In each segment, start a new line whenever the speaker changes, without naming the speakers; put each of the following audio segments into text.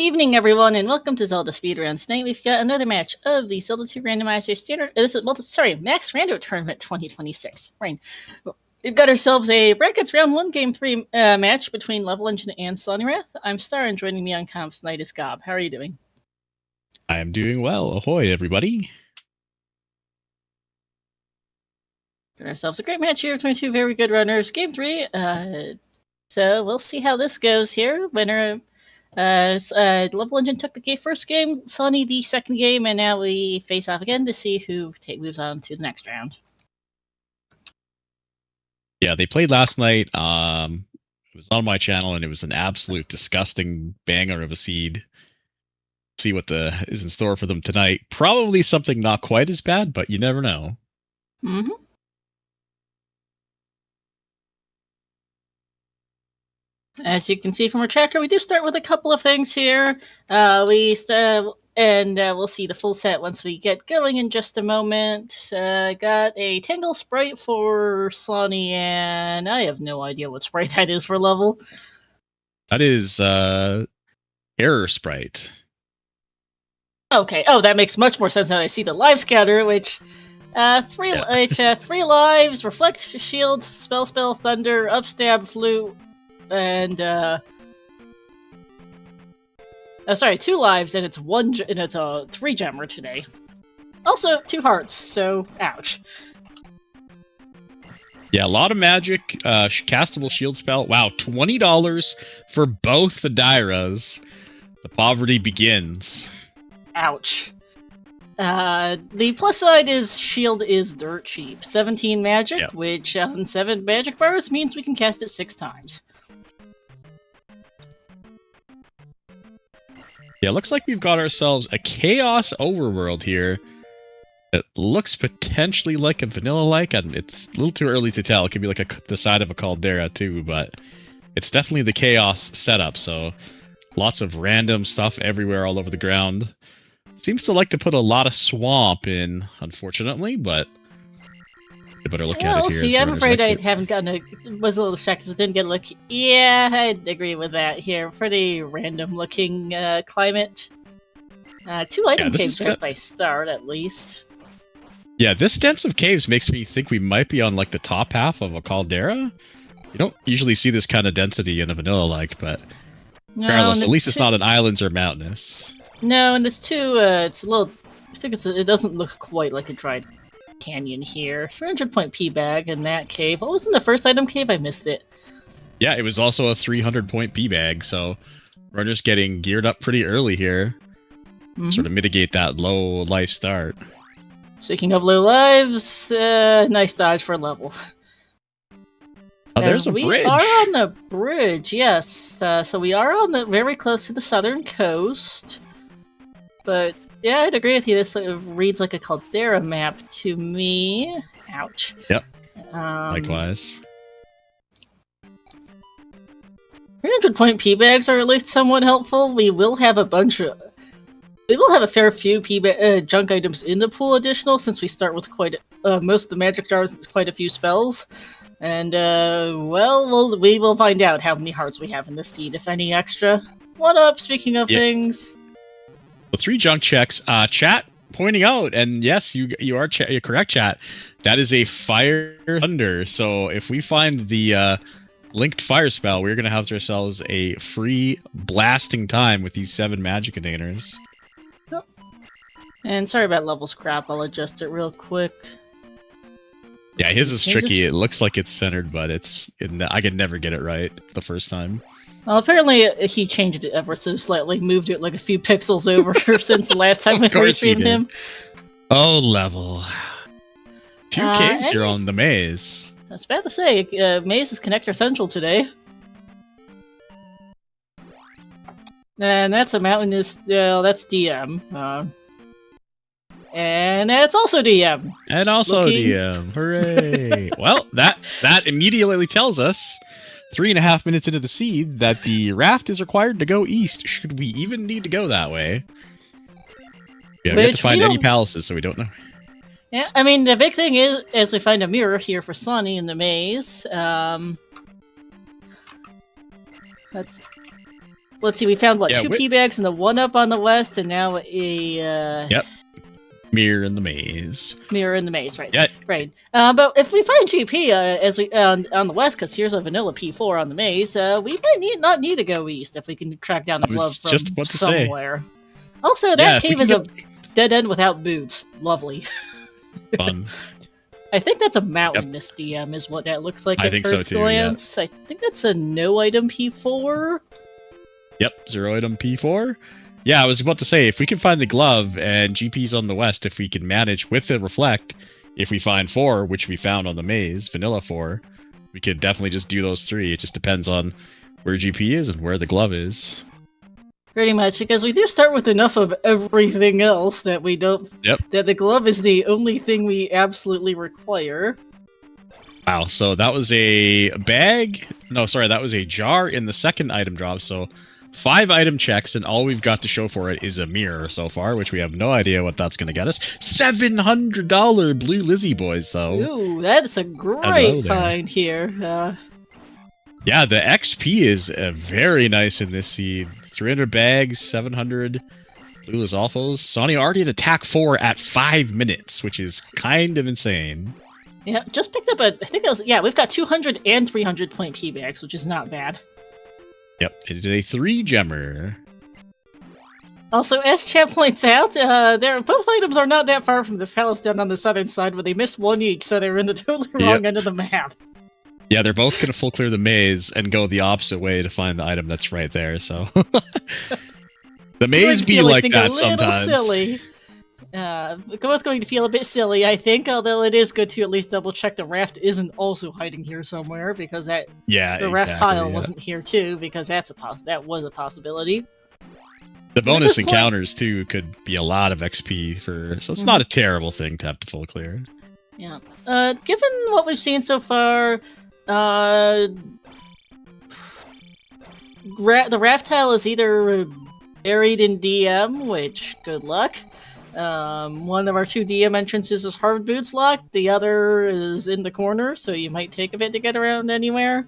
Good evening, everyone, and welcome to Zelda Speedruns. Tonight we've got another match of the Zelda 2 Randomizer Standard. This is Max Rando Tournament 2026. Right. We've got ourselves a brackets round 1 game 3 match between levelengine and Sawneyrath. I'm Star, and joining me on comms tonight is Gob. How are you doing?
I am doing well. Ahoy, everybody!
Got ourselves a great match here between two very good runners. Game 3. So we'll see how this goes here. Winner. levelengine took the first game, Sony the second game, and now we face off again to see who moves on to the next round.
Yeah, they played last night. It was on my channel, and it was an absolute disgusting banger of a seed. See what is in store for them tonight. Probably something not quite as bad, but you never know.
Mm-hmm. As you can see from our tracker, we do start with a couple of things here. We'll see the full set once we get going in just a moment. Got a Tangle sprite for Sonny, and I have no idea what sprite that is for level.
That is Error sprite.
Okay. Oh, that makes much more sense now. I see the live scatter, which three lives, reflect, shield, spell, thunder, upstab, flute. And 2 lives, and it's a 3 gemmer today. Also 2 hearts, so ouch.
Yeah, a lot of magic. Castable shield spell. Wow, $20 for both the Dairas. The poverty begins.
Ouch. The plus side is shield is dirt cheap. 17 magic, which on 7 magic bars means we can cast it 6 times.
Yeah, looks like we've got ourselves a Chaos Overworld here. It looks potentially like a vanilla-like, and it's a little too early to tell. It could be like the side of a Caldera too, but it's definitely the Chaos setup, so lots of random stuff everywhere all over the ground. Seems to like to put a lot of swamp in, unfortunately, but I better look at it here.
See, I'm afraid I haven't gotten was a little distracted, so didn't get a look. Yeah, I'd agree with that here. Pretty random looking climate. 2 item caves by start, at least.
Yeah, this dense of caves makes me think we might be on like the top half of a caldera. You don't usually see this kind of density in a vanilla-like, but regardless, at least it's not an islands or mountainous.
No, and it's too. It's a little. I think it doesn't look quite like a dried canyon here. 300 point P bag in that cave. What was in the first item cave? I missed it.
Yeah, it was also a 300 point P bag, so we're just getting geared up pretty early here. Sort of mitigate that low life start.
Speaking of low lives, nice dodge for level.
Oh, there's a bridge.
We are on the bridge, yes. So we are on very close to the southern coast. But yeah, I'd agree with you. This reads like a Caldera map to me. Ouch.
Yep. Likewise.
300 point P bags are at least somewhat helpful. We will have a fair few junk items in the pool additional, since we start with most of the magic jars and quite a few spells. And we will find out how many hearts we have in this seed, if any extra. What up? Speaking of things.
Well, 3 junk checks. Chat pointing out, and yes, you're correct, chat. That is a fire thunder. So if we find the linked fire spell, we're gonna have ourselves a free blasting time with these 7 magic containers.
Yep. And sorry about levels crap. I'll adjust it real quick.
Yeah, his is tricky. It looks like it's centered, but I can never get it right the first time.
Well, apparently he changed it ever so slightly, moved it like a few pixels over since the last time we restreamed him.
Oh, level. 2 caves here on the maze.
I was about to say, maze is connector central today. And that's a mountainous, that's DM. And that's also DM.
And also DM. Hooray. Well, that immediately tells us 3.5 minutes into the seed that the raft is required to go east. Should we even need to go that way? Yeah, we have to find any palaces, so we don't know.
Yeah, I mean, the big thing is we find a mirror here for Sonny in the maze. That's let's see, we found, what,
Yeah,
2 P bags and the 1-up on the west, and now a,
Yep. Mirror in the maze.
Mirror in the maze, right?
Yeah.
Right. But if we find GP as we on the west, because here's a vanilla P4 on the maze, we might not need to go east if we can track down the glove from somewhere. Also, that cave is a dead end without boots. Lovely.
Fun.
I think that's a mountain. This DM is what that looks like
I
at
think
first
so too,
glance. I think that's a no item P4.
Yep, 0 item P4. Yeah, I was about to say, if we can find the glove and GP's on the west, if we can manage with the reflect, if we find 4, which we found on the maze, vanilla 4, we could definitely just do those 3. It just depends on where GP is and where the glove is.
Pretty much, because we do start with enough of everything else that we don't... That the glove is the only thing we absolutely require.
Wow, so that was a bag? No, sorry, that was a jar in the second item drop, so 5 item checks, and all we've got to show for it is a mirror so far, which we have no idea what that's going to get us. $700 Blue Lizzie Boys, though.
Ooh, that's a great find here.
Yeah, the XP is very nice in this seed. 300 bags, 700 Blue Lizalfos. Sonny already had attack 4 at 5 minutes, which is kind of insane.
Yeah, just picked up I think that was, we've got 200 and 300 point P bags, which is not bad.
Yep, it is a 3-gemmer.
Also, as Chad points out, both items are not that far from the palace down on the southern side, where they missed 1 each, so they were in the totally wrong end of the map.
Yeah, they're both going to full clear the maze and go the opposite way to find the item that's right there, so... the maze be like that sometimes.
Silly. Both going to feel a bit silly, I think, although it is good to at least double check the raft isn't also hiding here somewhere, because the raft tile wasn't here too, because that was a possibility.
The bonus encounters too could be a lot of XP so it's not a terrible thing to have to full clear.
Yeah. Given what we've seen so far, the raft tile is either buried in DM, which good luck. One of our 2 DM entrances is hard boots locked, the other is in the corner, so you might take a bit to get around anywhere.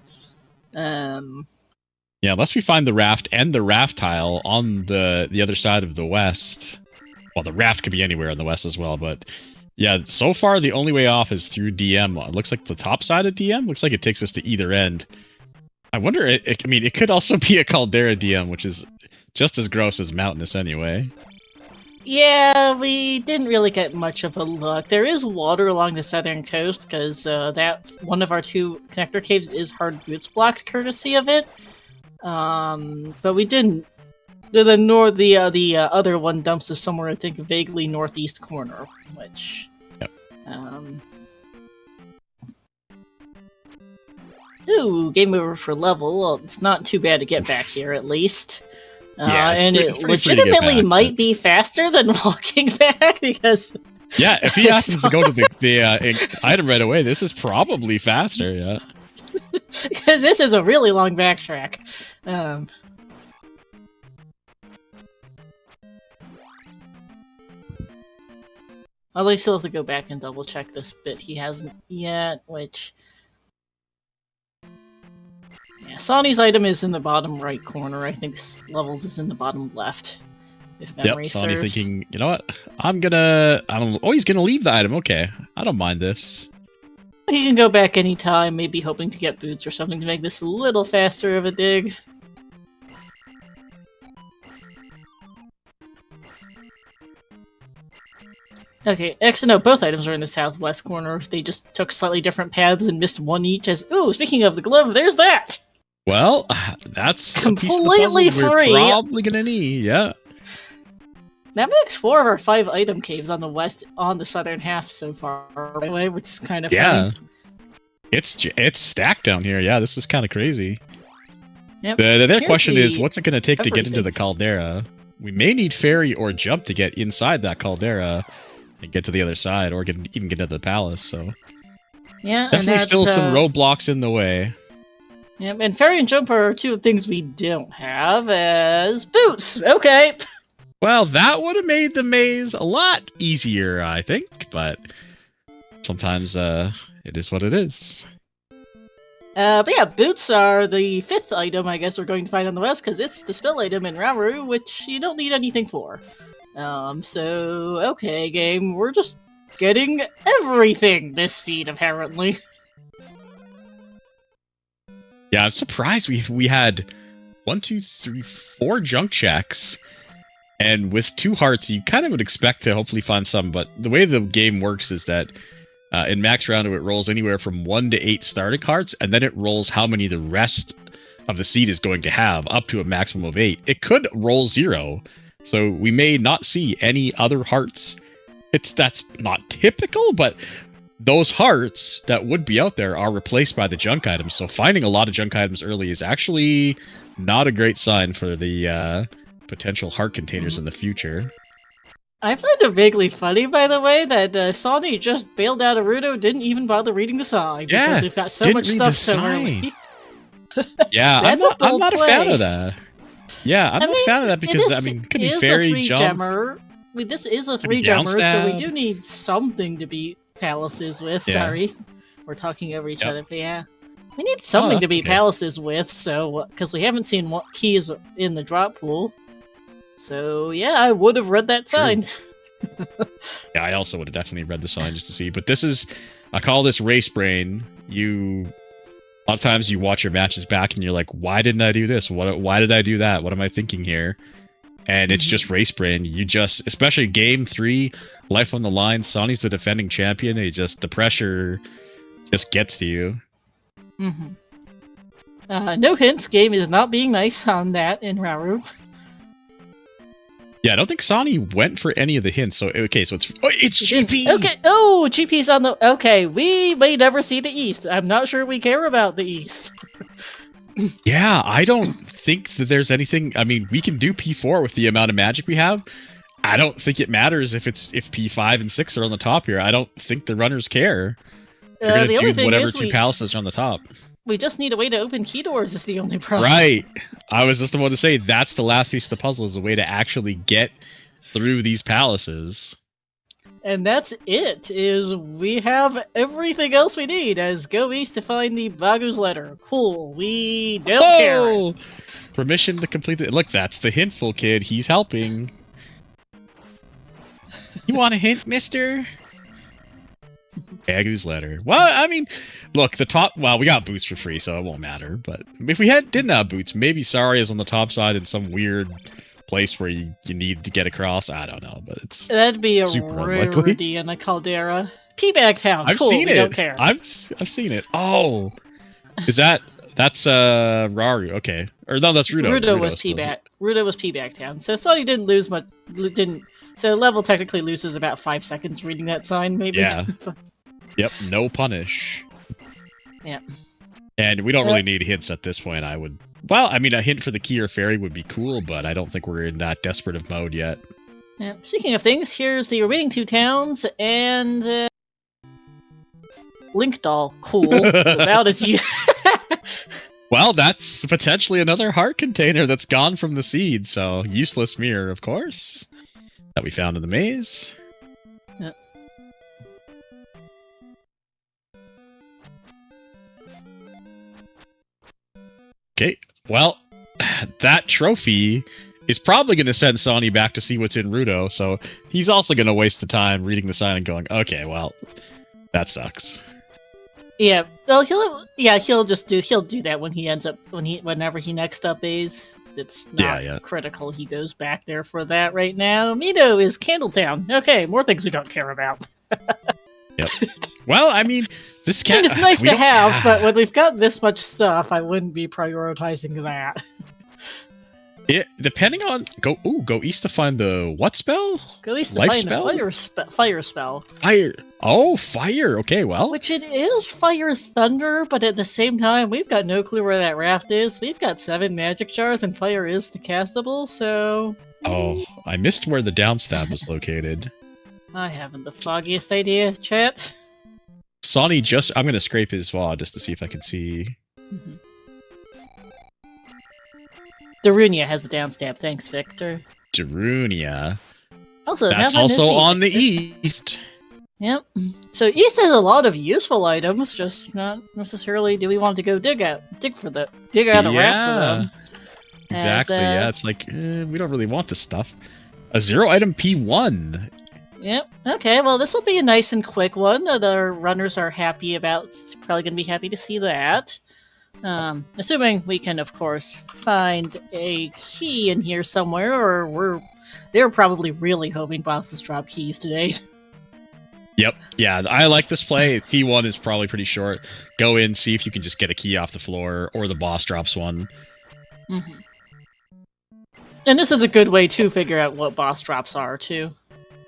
Yeah, unless we find the raft and the raft tile on the other side of the west. Well, the raft could be anywhere in the west as well, but yeah, so far the only way off is through DM. It looks like the top side of DM looks like it takes us to either end. I wonder, I mean, it could also be a Caldera DM, which is just as gross as Mountainous anyway.
Yeah, we didn't really get much of a look. There is water along the southern coast, because that one of our 2 connector caves is hard boots blocked, courtesy of it. But we didn't. The other one dumps us somewhere, I think, vaguely northeast corner, which...
Yep.
Ooh, game over for level. Well, it's not too bad to get back here, at least. And it legitimately might be faster than walking back, because...
Yeah, if he happens to go to the item right away, this is probably faster, yeah.
Because this is a really long backtrack. Although he still has to go back and double check this bit he hasn't yet, which... Yeah, Sonny's item is in the bottom right corner. I think Levels is in the bottom left, if memory serves.
Sonny thinking, you know what? He's gonna leave the item. Okay, I don't mind this.
He can go back anytime, maybe hoping to get boots or something to make this a little faster of a dig. Okay, actually no, both items are in the southwest corner. They just took slightly different paths and missed 1 each as... Ooh, speaking of the glove, there's that!
Well, that's
completely free.
We're probably gonna need, yeah.
That makes 4 of our 5 item caves on the southern half so far, by the way, which is kind of funny.
It's stacked down here. Yeah, this is kind of crazy.
Yep.
The question is, what's it going to take to get into the caldera? We may need ferry or jump to get inside that caldera and get to the other side, or even get to the palace. So
yeah,
definitely still some roadblocks in the way.
Yep, and ferry and jump are 2 things we don't have as boots. Okay.
Well, that would have made the maze a lot easier, I think, but sometimes it is what it is.
But yeah, boots are the 5th item I guess we're going to find on the west, because it's the spell item in Rauru, which you don't need anything for. So, okay, game, we're just getting everything this seed, apparently.
Yeah, I'm surprised we had 1, 2, 3, 4 junk checks. And with 2 hearts, you kind of would expect to hopefully find some, but the way the game works is that in Max Rando, it rolls anywhere from 1 to 8 starting hearts, and then it rolls how many the rest of the seed is going to have, up to a maximum of 8. It could roll 0, so we may not see any other hearts. That's not typical, but those hearts that would be out there are replaced by the junk items, so finding a lot of junk items early is actually not a great sign for the potential heart containers in the future.
I find it vaguely funny, by the way, that Sawny just bailed out of Rudo, didn't even bother reading the sign, because we've got so much stuff so early.
Yeah, I'm not a fan of that. Yeah, I'm not a fan of that because, it could be fairy jump.
This is a 3-gemmer, so we do need something to beat palaces with. Yeah. Sorry. We're talking over each other, but yeah. We need something to beat palaces with, so, because we haven't seen what keys in the drop pool. So, yeah, I would have read that sign.
Yeah, I also would have definitely read the sign just to see. But this is, I call this race brain. A lot of times you watch your matches back and you're like, why didn't I do this? Why did I do that? What am I thinking here? And it's just race brain. You just, especially game 3, life on the line. Sonny's the defending champion. The pressure just gets to you.
No hints. Game is not being nice on that in Rauru.
Yeah, I don't think Sawny went for any of the hints. So okay, so it's GP.
Okay. Oh, GP's on the. Okay, we may never see the East. I'm not sure we care about the East.
Yeah, I don't think that there's anything. I mean, we can do P4 with the amount of magic we have. I don't think it matters if P5 and 6 are on the top here. I don't think the runners care. They're gonna do whatever 2 palaces are on the top.
We just need a way to open key doors is the only problem.
Right. I was just about to say, that's the last piece of the puzzle, is a way to actually get through these palaces.
And that's it, is we have everything else we need as go east to find the Bagu's letter. Cool, we don't care.
Permission to complete it. Look, that's the hintful kid. He's helping. You want a hint, mister? Bagu's letter. Well, I mean, look, the top. Well, we got boots for free, so it won't matter. But if we didn't have boots, maybe Sari is on the top side in some weird place where you need to get across. I don't know, but
that'd be a rarity in a caldera. P-Bag Town.
I've seen it. Don't care. I've seen it. Oh, is that's Rauru? Okay, or no, that's Rudo.
Rudo was P-Bag. Rudo was P-Bag Town. So Sony didn't lose much. So level technically loses about 5 seconds reading that sign, maybe.
Yeah. Yep. No punish.
Yeah.
And we don't really need hints at this point. Well, I mean, a hint for the key or fairy would be cool, but I don't think we're in that desperate of mode yet.
Yeah. Speaking of things, here's the remaining 2 towns, and Link Doll. Cool. About as you.
Well, that's potentially another heart container that's gone from the seed, so useless mirror, of course, that we found in the maze.
Yeah.
Okay, well, that trophy is probably going to send Sawny back to see what's in Rudo, so he's also going to waste the time reading the sign and going, okay, well, that sucks.
Yeah, well, he'll do that when he ends up whenever he next up is. It's not critical. He goes back there for that right now. Mito is Candletown. Okay, more things we don't care about.
Yep. Well, I mean, this
I mean, it's nice to have, but when we've got this much stuff, I wouldn't be prioritizing that.
Depending on go east to find the what spell?
Go east to find the fire spell.
Fire. Oh, fire. Okay, well.
Which it is fire thunder, but at the same time, we've got no clue where that raft is. We've got 7 magic jars, and fire is the castable, so.
Oh, I missed where the downstab was located.
I haven't the foggiest idea, chat.
Sawny I'm gonna scrape his VOD just to see if I can see.
Mm-hmm. Darunia has the downstab. Thanks, Victor.
Darunia.
Also,
that's also on the east.
Yep. So East has a lot of useful items, just not necessarily do we want to go dig out a raft for them.
Exactly,
As,
yeah, it's like, we don't really want this stuff. A 0-item P1.
Yep. Okay, well, this will be a nice and quick one. The runners are happy about, probably going to be happy to see that. Assuming we can, of course, find a key in here somewhere, or they're probably really hoping bosses drop keys today.
Yep, yeah, I like this play. P1 is probably pretty short. Go in, see if you can just get a key off the floor, or the boss drops one.
Mm-hmm. And this is a good way to figure out what boss drops are, too.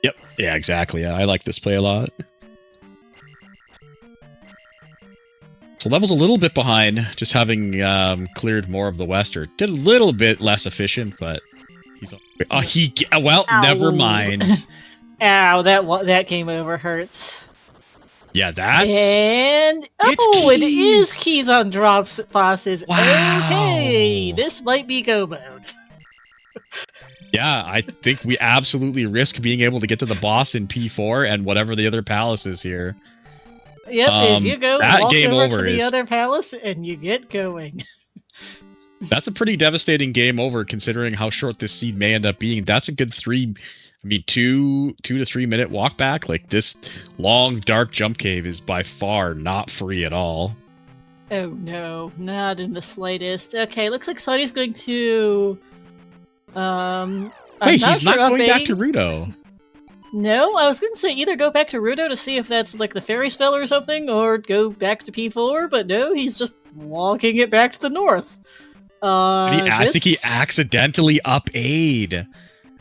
Yep, yeah, exactly. Yeah, I like this play a lot. So level's a little bit behind, just having cleared more of the west, or did a little bit less efficient, but he's... well,
Ow.
Never mind.
Ow, that game over hurts.
Yeah, that's...
And... Oh, it is keys on drops bosses.
Wow.
Okay, this might be go mode.
Yeah, I think we absolutely risk being able to get to the boss in P4 and whatever the other palace is here.
Yep, as you go, walk
game
over
over
to the
is...
other palace and you get going.
That's a pretty devastating game over considering how short this seed may end up being. That's a good 2 to 3 minute walk back. Like, this long, dark jump cave is by far not free at all.
Oh no, not in the slightest. Okay, looks like Sonny's going to...
Wait, he's not going back to Rudo.
No, I was going to say either go back to Rudo to see if that's like the fairy spell or something, or go back to P4, but no, he's just walking it back to the north.
I think he accidentally up-A'd.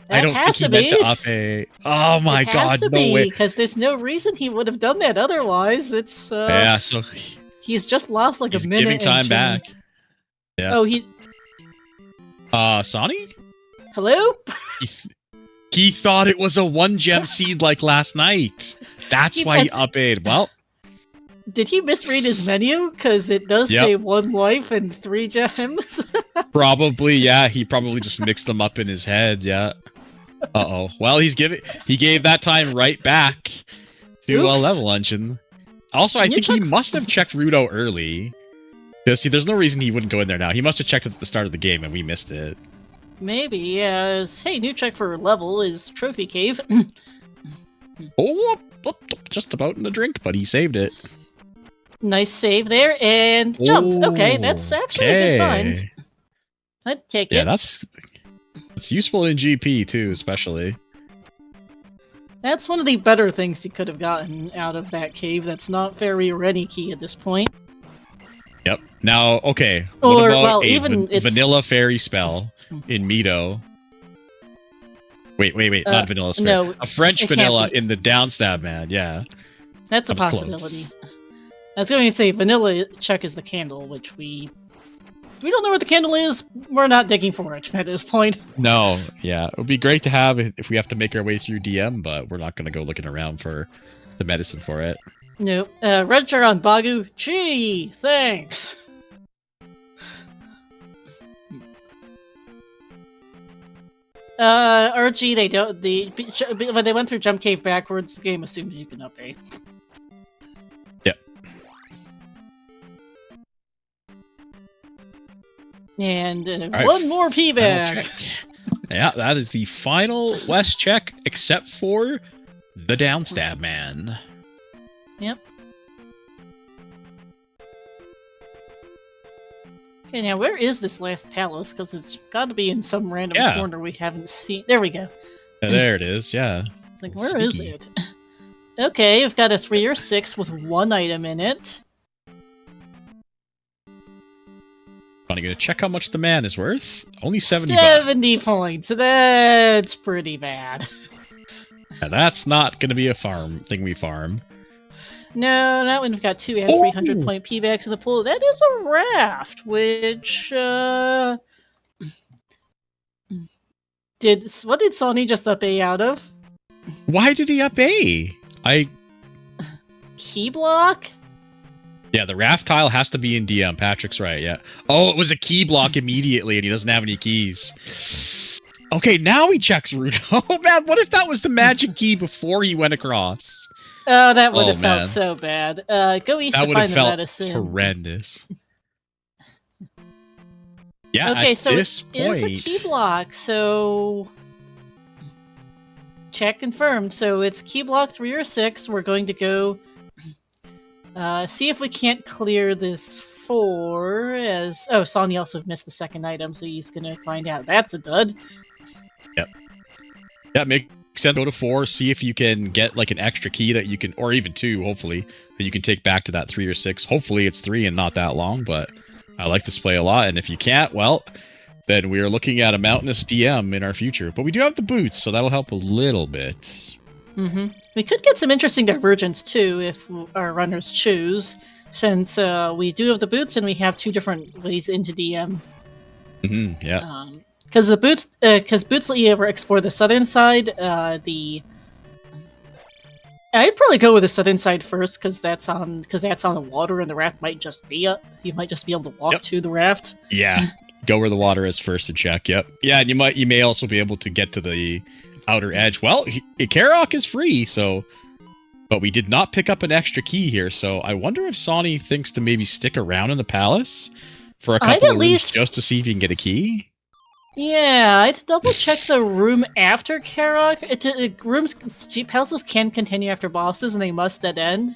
I don't think he meant to up-A. Oh my god, no way. It has to be,
because there's no reason he would have done that otherwise. It's,
yeah, so...
He's just lost like a minute.
He's giving time back. Yeah.
Oh, he...
Sonny?
Hello?
He thought it was a 1-gem seed like last night. That's why he up-A'd. Well...
Did he misread his menu? Because it does say 1 life and 3 gems.
Probably, yeah. He probably just mixed them up in his head, yeah. Uh-oh. Well, he gave that time right back to a levelengine. Also, I think he must have checked Rudo early. See, there's no reason he wouldn't go in there now. He must have checked it at the start of the game and we missed it.
Maybe, yeah. Hey, new check for level is Trophy Cave.
Oh, just about in the drink, but he saved it.
Nice save there, and jump.
Oh,
okay, that's actually a good find. I'd take it.
Yeah, that's useful in GP too, especially.
That's one of the better things he could have gotten out of that cave. That's not fairy or any key at this point.
Yep. Now, okay.
Or,
what about
well,
a
even
vanilla fairy spell in Mido? Wait, not vanilla spell. No, a French vanilla in the downstab, man. Yeah.
That's a possibility. Close. I was going to say vanilla check is the candle, which we don't know what the candle is. We're not digging for it at this point.
No, yeah. It would be great to have if we have to make our way through DM, but we're not going to go looking around for the medicine for it.
Nope. Register on Bagu. Gee, thanks. RG, they don't. When they went through Jump Cave backwards, the game assumes you can up-A.
Yep.
And one more P-bag.
Yeah, that is the final West check, except for the downstab man.
Yep. Okay, now where is this last palace? Because it's got to be in some random corner we haven't seen. There we go.
Yeah, there it is, yeah.
It's like, where is it? Okay, we've got a 3 or 6 with 1 item in it.
I'm gonna check how much the man is worth. Only 70
points. That's pretty bad.
Yeah, that's not gonna be a thing we farm.
No, not when we've got 2 and 300 point P-backs in the pool. That is a raft, which, what did Sony just up-A out of?
Why did he up-A?
Key block?
Yeah, the raft tile has to be in DM. Patrick's right, yeah. Oh, it was a key block immediately, and he doesn't have any keys. Okay, now he checks Rudo. Oh, man, what if that was the magic key before he went across?
Oh, that would have
man.
felt so bad. Go east
That
to
would have
find the
felt
medicine.
horrendous. Yeah,
Okay,
at
so
this
it is a key block, so... Check confirmed. So it's key block 3 or 6. We're going to go see if we can't clear this 4 as... Oh, Sonny also missed the second item, so he's going to find out. That's a dud.
Yep. Yeah, make sense. Go to 4, see if you can get like an extra key that you can, or even 2, hopefully, that you can take back to that 3 or 6. Hopefully it's 3 and not that long, but I like this play a lot. And if you can't, well, then we are looking at a mountainous DM in our future. But we do have the boots, so that'll help a little bit.
Mm-hmm. We could get some interesting divergence, too, if our runners choose, since we do have the boots and we have 2 different ways into DM.
Mm-hmm, yeah.
Because the boots, boots let you explore the southern side. I'd probably go with the southern side first, because that's on the water, and the raft might just be you might just be able to walk to the raft.
Yeah, go where the water is first and check. Yep. Yeah, and you may also be able to get to the outer edge. Well, Karok is free, but we did not pick up an extra key here. So I wonder if Sawney thinks to maybe stick around in the palace for a couple of rooms just to see if you can get a key.
Yeah, I'd double check the room after Karok. Palaces can continue after bosses, and they must dead end.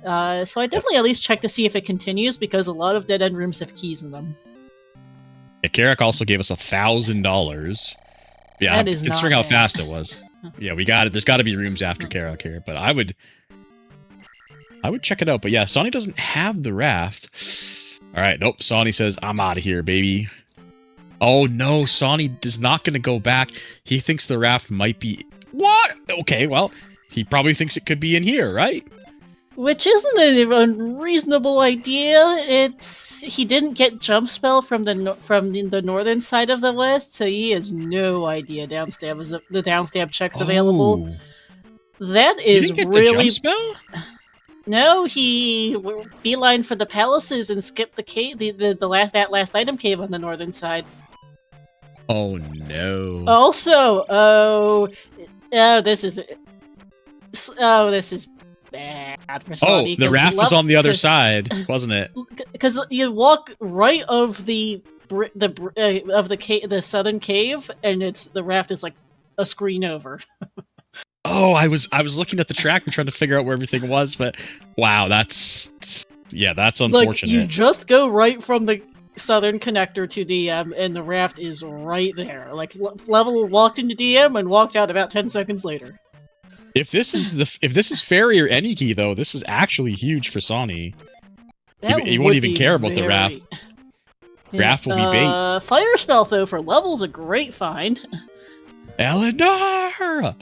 So I definitely at least check to see if it continues, because a lot of dead end rooms have keys in them.
Yeah, Karok also gave us $1,000. Yeah,
that is
considering how fast it was. Yeah, we got it. There's got to be rooms after Karok here, but I would check it out. But yeah, Sawney doesn't have the raft. All right, nope. Sawney says, "I'm out of here, baby." Oh no, Sawney is not going to go back. He thinks the raft might be... What? Okay, well, he probably thinks it could be in here, right?
Which isn't an unreasonable idea. He didn't get jump spell from the northern side of the west, so he has no idea the downstab check's available. That is
he didn't get
really...
the jump spell?
No, he beeline for the palaces and skipped the cave, that last item cave on the northern side.
Oh no.
Also, this is bad for Sawney.
Oh, the raft was on the other side, wasn't it?
Because you walk right of the southern cave, and the raft is like a screen over.
Oh, I was looking at the track and trying to figure out where everything was, but wow, that's unfortunate.
Like, you just go right from the southern connector to DM, and the raft is right there. Like, level walked into DM and walked out about 10 seconds later.
If this is fairy or any key, though, this is actually huge for Sawney. He won't even care about the raft. Raft will be bait.
Fire spell, though, for level's a great find.
Eleanor!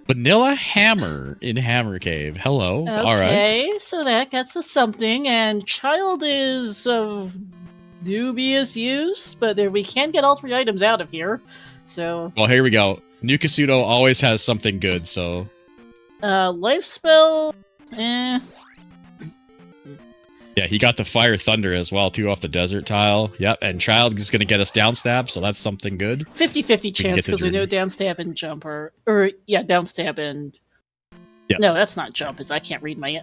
Vanilla Hammer in Hammer Cave. Hello.
Okay,
all right.
So that gets us something, and Child is of dubious use, but we can get all 3 items out of here. So.
Well, here we go. New Kasuto always has something good, so.
Life spell. Eh.
Yeah, he got the Fire Thunder as well, too, off the desert tile. Yep, and Child is going to get us downstab, so that's something good.
50-50 chance, because I know downstab and jump downstab and...
Yep.
No, that's not jump, I can't read my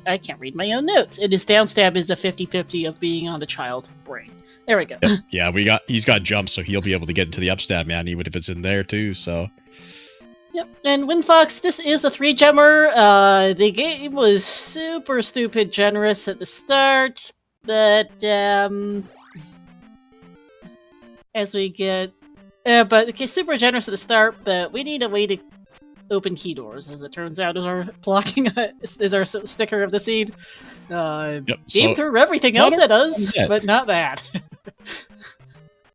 own notes. It is downstab is the 50-50 of being on the Child brain. There we go.
Yep. Yeah, he's got jump, so he'll be able to get into the upstab, man, even if it's in there, too, so...
Yep, and Windfox, this is a 3-gemmer. The game was super stupid generous at the start, but as we get... super generous at the start, but we need a way to open key doors, as it turns out, is our sticker of the seed. Game through everything else it does, but not that.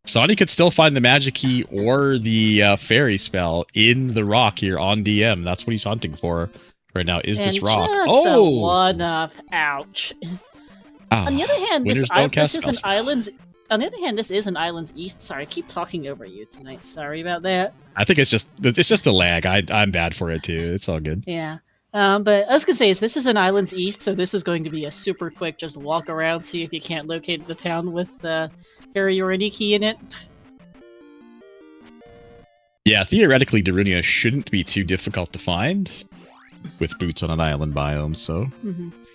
Sawney could still find the magic key or the fairy spell in the rock here on DM. That's what he's hunting for right now, is this rock.
Just a one-up. Ouch. On the other hand, this is an island's east. Sorry, I keep talking over you tonight. Sorry about that.
I think it's just a lag. I'm bad for it too. It's all good.
Yeah. But I was gonna say this is an island's east, so this is going to be a super quick just walk around, see if you can't locate the town with fairy or any key in it.
Yeah, theoretically, Darunia shouldn't be too difficult to find. with boots on an island biome. So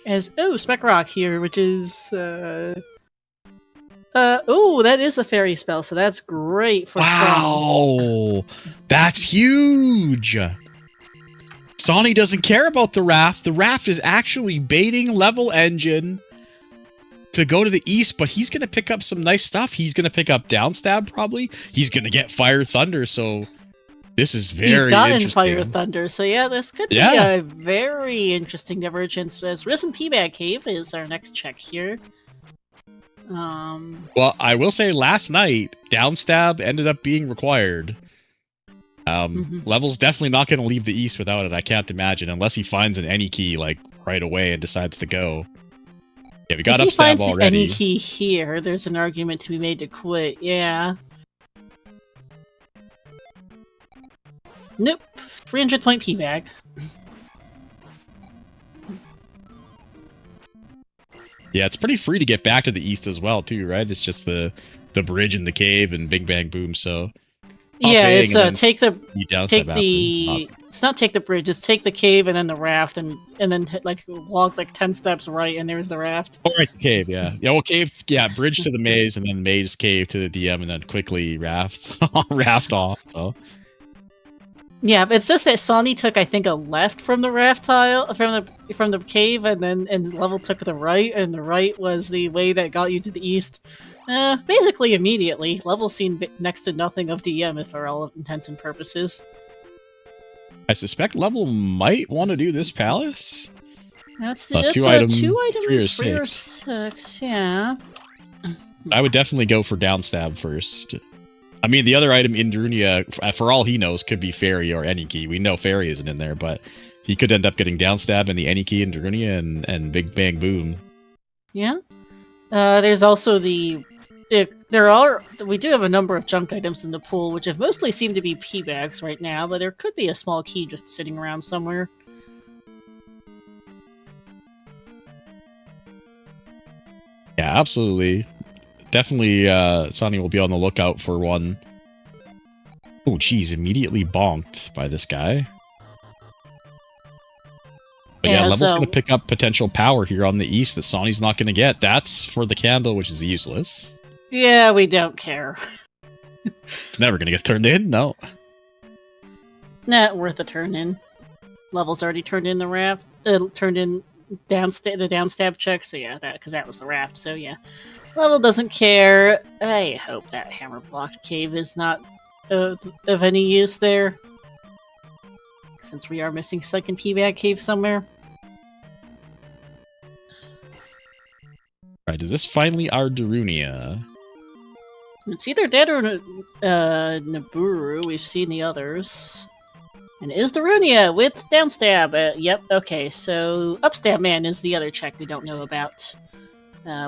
As Spec Rock here, which is oh, that is a fairy spell, so that's great for Sawny.
wow, that's huge. Sawny doesn't care about the raft. The raft is actually baiting Level Engine to go to the east, but he's going to pick up some nice stuff. He's going to pick up Downstab, probably. He's going to get Fire Thunder, so this is very
He's gotten
interesting.
Fire Thunder, so yeah, this could be a very interesting divergence, as Risen Peabag Cave is our next check here.
Well, I will say last night, Downstab ended up being required. Level's definitely not going to leave the east without it, I can't imagine, unless he finds an any key like right away and decides to go. Yeah, we got
if he
upstab
finds
already.
any key here, there's an argument to be made to quit, yeah. Nope, 300 point P-Bag.
Yeah, it's pretty free to get back to the east as well, too, right? It's just the bridge and the cave and Big Bang Boom, so...
Yeah, it's it's not take the bridge, it's take the cave and then the raft, and then like walk like 10 steps right, and there's the raft.
Oh, right, the cave, yeah. Yeah, well, cave, yeah, bridge to the maze, and then maze cave to the DM, and then quickly raft off, so...
Yeah, but it's just that Sawny took, I think, a left from the raft tile, from the cave, and Level took the right, and the right was the way that got you to the east. Basically immediately. Level's seen next to nothing of DM for all intents and purposes.
I suspect Level might want to do this palace.
That's
two item,
3 or 6, yeah.
I would definitely go for Downstab first. I mean, the other item, Indrunia, for all he knows, could be Fairy or any key. We know Fairy isn't in there, but he could end up getting Downstab and the any key Indrunia and Big Bang Boom.
Yeah. There's also we do have a number of junk items in the pool, which have mostly seemed to be P-Bags right now, but there could be a small key just sitting around somewhere.
Yeah, absolutely. Definitely, Sonny will be on the lookout for one. Oh, geez, immediately bonked by this guy. But yeah, Level's going to pick up potential power here on the east that Sonny's not going to get. That's for the candle, which is useless.
Yeah, we don't care.
It's never going to get turned in, no.
Not worth a turn in. Level's already turned in the raft. Turned in the downstab check, so yeah, because that was the raft, so yeah. Level doesn't care. I hope that hammer-blocked cave is not of any use there, since we are missing second P-Bag cave somewhere.
Right, is this finally our Darunia?
It's either Dead or Naburu. We've seen the others. And it is Darunia with downstab. Yep, okay, so Upstab Man is the other check we don't know about.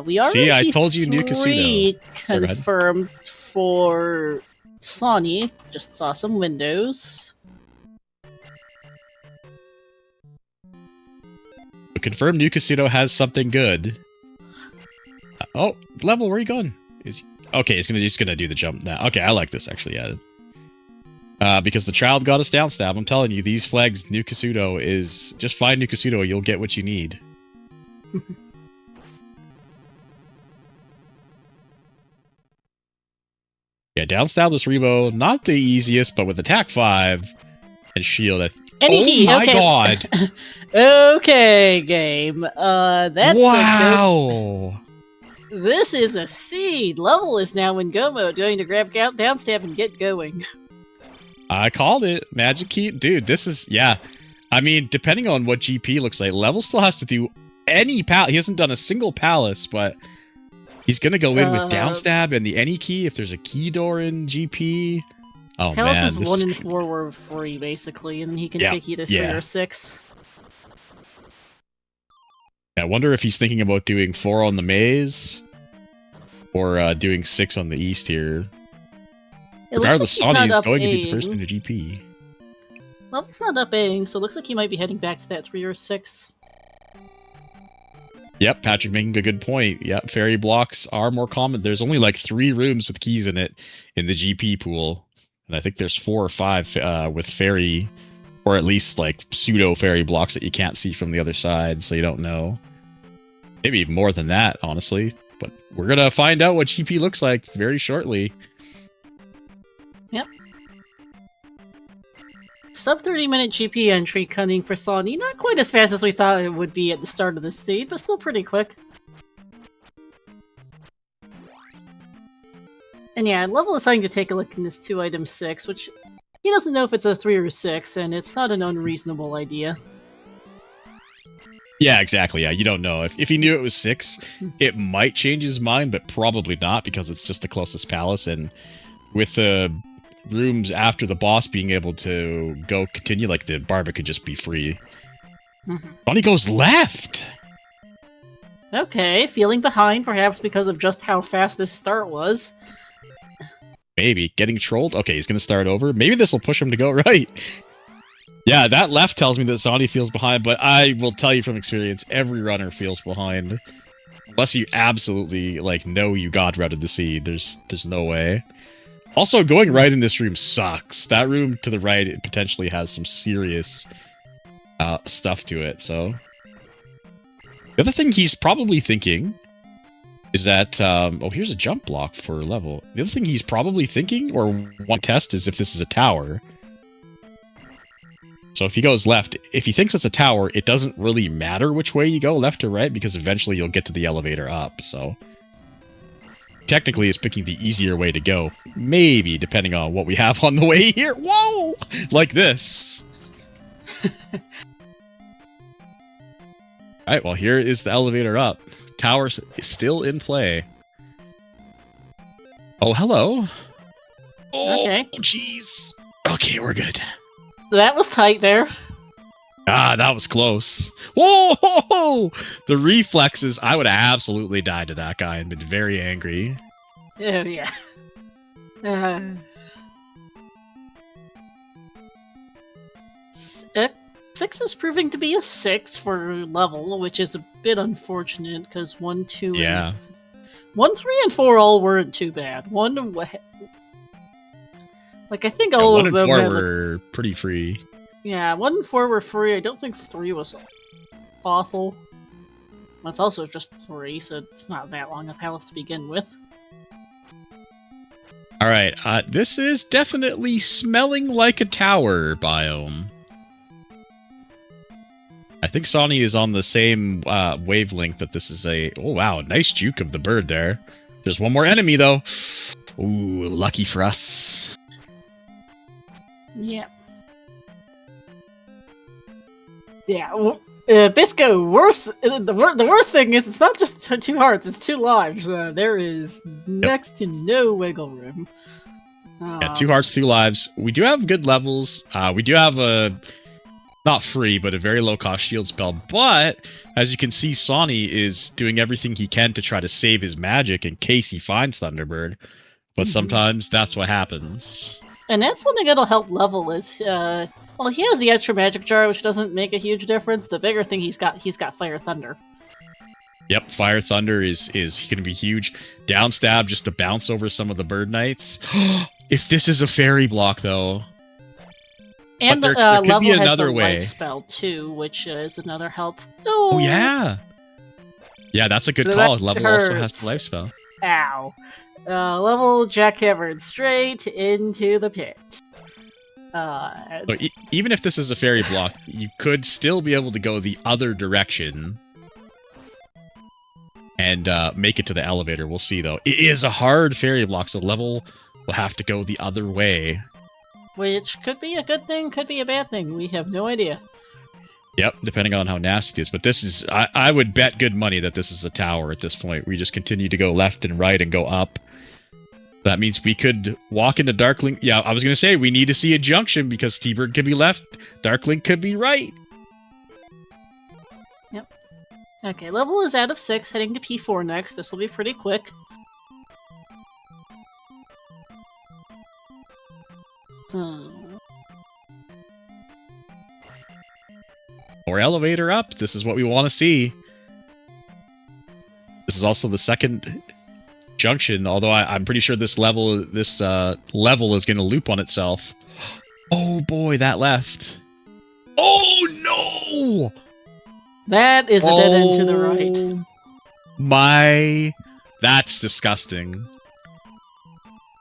We are
I told you New Casino.
Confirmed for Sawny. Just saw some windows.
We confirmed New Casino has something good. Oh, Level, where are you going? Okay, he's just gonna do the jump now. Okay, I like this actually. Yeah. Because the child got us downstab. I'm telling you, these flags, New Casino is just find New Casino. You'll get what you need. Yeah, downstab this Rebo, not the easiest, but with attack 5 and shield.
Oh my
god!
Okay, game. That's
wow.
This is a seed. Level is now in go mode, going to grab downstab and get going.
I called it. Magic key, dude. This is I mean, depending on what GP looks like, Level still has to do any palace. He hasn't done a single palace, but he's gonna go in with downstab and the any key if there's a key door in GP. Oh
palace
man,
is 1 and 4 were free basically, and he can take either 3 or 6.
I wonder if he's thinking about doing 4 on the maze or doing 6 on the east here. Regardless, Sawny is going to be the first in the GP.
Level's not up A, so it looks like he might be heading back to that 3 or 6.
Yep, Patrick making a good point. Yep, fairy blocks are more common. There's only like 3 rooms with keys in it in the GP pool. And I think there's 4 or 5 with fairy Or at least like pseudo fairy blocks that you can't see from the other side, so you don't know. Maybe even more than that, honestly. But we're gonna find out what GP looks like very shortly.
Yep. Sub 30-minute GP entry coming for Sawney. Not quite as fast as we thought it would be at the start of the stage, but still pretty quick. And yeah, Level is starting to take a look in this 2 item 6, which he doesn't know if it's a 3 or 6, and it's not an unreasonable idea.
Yeah, exactly. Yeah, you don't know. If he knew it was 6, it might change his mind, but probably not, because it's just the closest palace, and with the rooms after the boss being able to go continue, like the Barba could just be free. Bunny goes left!
Okay, feeling behind, perhaps because of just how fast this start was.
Maybe. Getting trolled? Okay, he's gonna start over. Maybe this will push him to go right. Yeah, that left tells me that Sawney feels behind, but I will tell you from experience, every runner feels behind. Unless you absolutely, like, know you God-routed the seed. There's no way. Also, going right in this room sucks. That room to the right, it potentially has some serious stuff to it, so... The other thing he's probably thinking is that, oh, here's a jump block for level. The other thing he's probably thinking, or want to test, is if this is a tower. So if he goes left, if he thinks it's a tower, it doesn't really matter which way you go, left or right, because eventually you'll get to the elevator up, so... Technically, it's picking the easier way to go. Maybe, depending on what we have on the way here. Whoa! Like this. Alright, well, here is the elevator up. Tower is still in play. Oh, hello. Oh,
okay.
Jeez. Okay, we're good.
That was tight there.
Ah, that was close. Whoa! The reflexes, I would have absolutely died to that guy and been very angry.
Oh, yeah. 6 is proving to be a 6 for level, which is a bit unfortunate, because 1, 2,
yeah.
1, 3, and 4 all weren't too bad. Like, I think all of them
1 and 4 were pretty free.
Yeah, 1 and 4 were free. I don't think 3 was awful. It's also just 3, so it's not that long a palace to begin with.
Alright, this is definitely smelling like a tower biome. I think Sawney is on the same wavelength that this is a... Oh wow, nice juke of the bird there. There's one more enemy though. Ooh, lucky for us.
Yeah. Yeah, Bisco, the worst thing is it's not just 2 hearts, it's 2 lives. There is next to no wiggle room.
Yeah, 2 hearts, 2 lives. We do have good levels. We do have a, not free, but a very low-cost shield spell. But, as you can see, Sawney is doing everything he can to try to save his magic in case he finds Thunderbird. But sometimes that's what happens.
And that's something that'll help level is, well, he has the extra magic jar, which doesn't make a huge difference. The bigger thing he's got Fire Thunder.
Yep, Fire Thunder is going to be huge. Downstab just to bounce over some of the Bird Knights. If this is a fairy block, though.
And
there
level
be
has
another
the
way.
life spell, too, which is another help.
Oh, yeah! Yeah, that's a good call. Level also has the life spell.
Ow. Level jackhammered straight into the pit.
So even if this is a fairy block, you could still be able to go the other direction and make it to the elevator. We'll see, though. It is a hard fairy block, so level will have to go the other way.
Which could be a good thing, could be a bad thing. We have no idea.
Yep, depending on how nasty it is. But this is... I would bet good money that this is a tower at this point. We just continue to go left and right and go up. That means we could walk into Darklink. Yeah, I was going to say, we need to see a junction because T-Bird could be left, Darklink could be right.
Yep. Okay, level is out of 6, heading to P4 next. This will be pretty quick.
More elevator up. This is what we want to see. This is also the second junction, although I'm pretty sure this level is going to loop on itself. Oh boy, that left. Oh no!
That is a dead end to the right.
That's disgusting.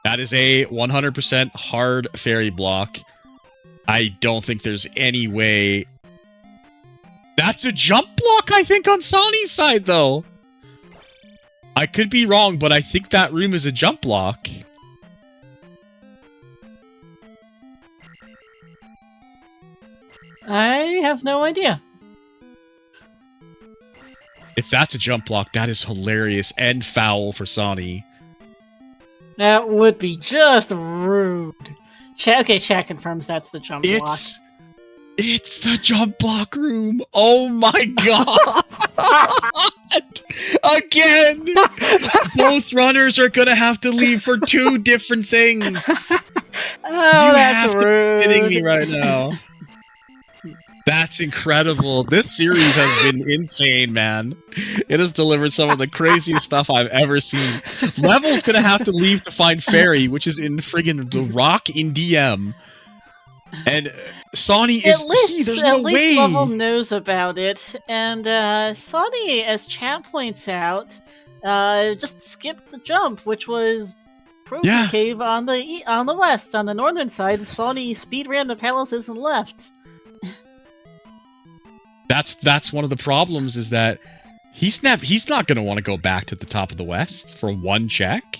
That is a 100% hard fairy block. I don't think there's any way. That's a jump block, I think, on Sony's side, though. I could be wrong, but I think that room is a jump block.
I have no idea.
If that's a jump block, that is hilarious and foul for Sony.
That would be just rude. Okay, chat confirms that's the jump block.
It's the jump block room. Oh my god! Again! Both runners are gonna have to leave for 2 different things.
Oh, that's rude.
You're kidding me right now. That's incredible. This series has been insane, man. It has delivered some of the craziest stuff I've ever seen. Level's gonna have to leave to find Fairy, which is in friggin' the Rock in DM. And Sony is there's no way.
Level knows about it, and Sony, as chat points out, just skipped the jump, which was Trophy Cave on the west. On the northern side, Sony speedran the palaces and left.
That's one of the problems, is that he's not going to want to go back to the top of the west for one check.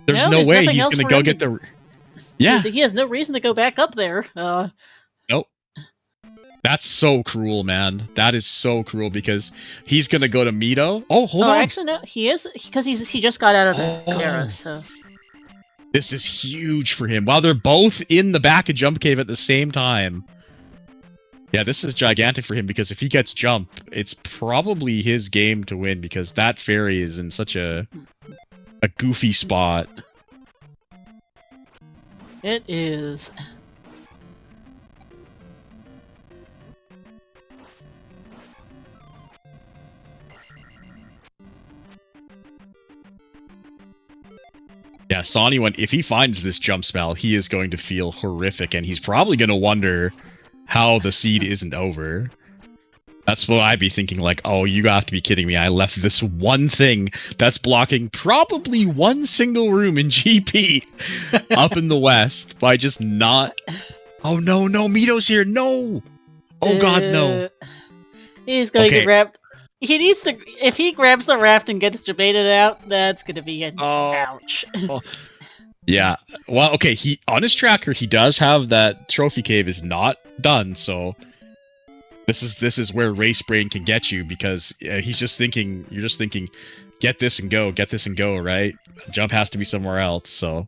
There's no way he's going to go get the... Yeah.
He has no reason to go back up there.
Nope. That's so cruel, man. That is so cruel, because he's going to go to Mito. Oh, hold on.
Actually, no. He is, because he just got out of the Terra, so...
This is huge for him. While they're both in the back of Jump Cave at the same time. Yeah, this is gigantic for him, because if he gets Jump, it's probably his game to win, because that fairy is in such a goofy spot.
It is.
Yeah, Sony, if he finds this jump spell, he is going to feel horrific, and he's probably going to wonder how the seed isn't over. That's what I'd be thinking, like, oh, you have to be kidding me. I left this one thing that's blocking probably one single room in GP up in the west by just not... Oh, no, Mito's here, no! Oh, God, no.
He's going to grab... He needs to... If he grabs the raft and gets debated out, that's going to be an ouch.
Yeah, well, okay, on his tracker, he does have that Trophy Cave is not done, so... This is where Race Brain can get you, because he's just thinking, you're just thinking, get this and go, right? Jump has to be somewhere else, so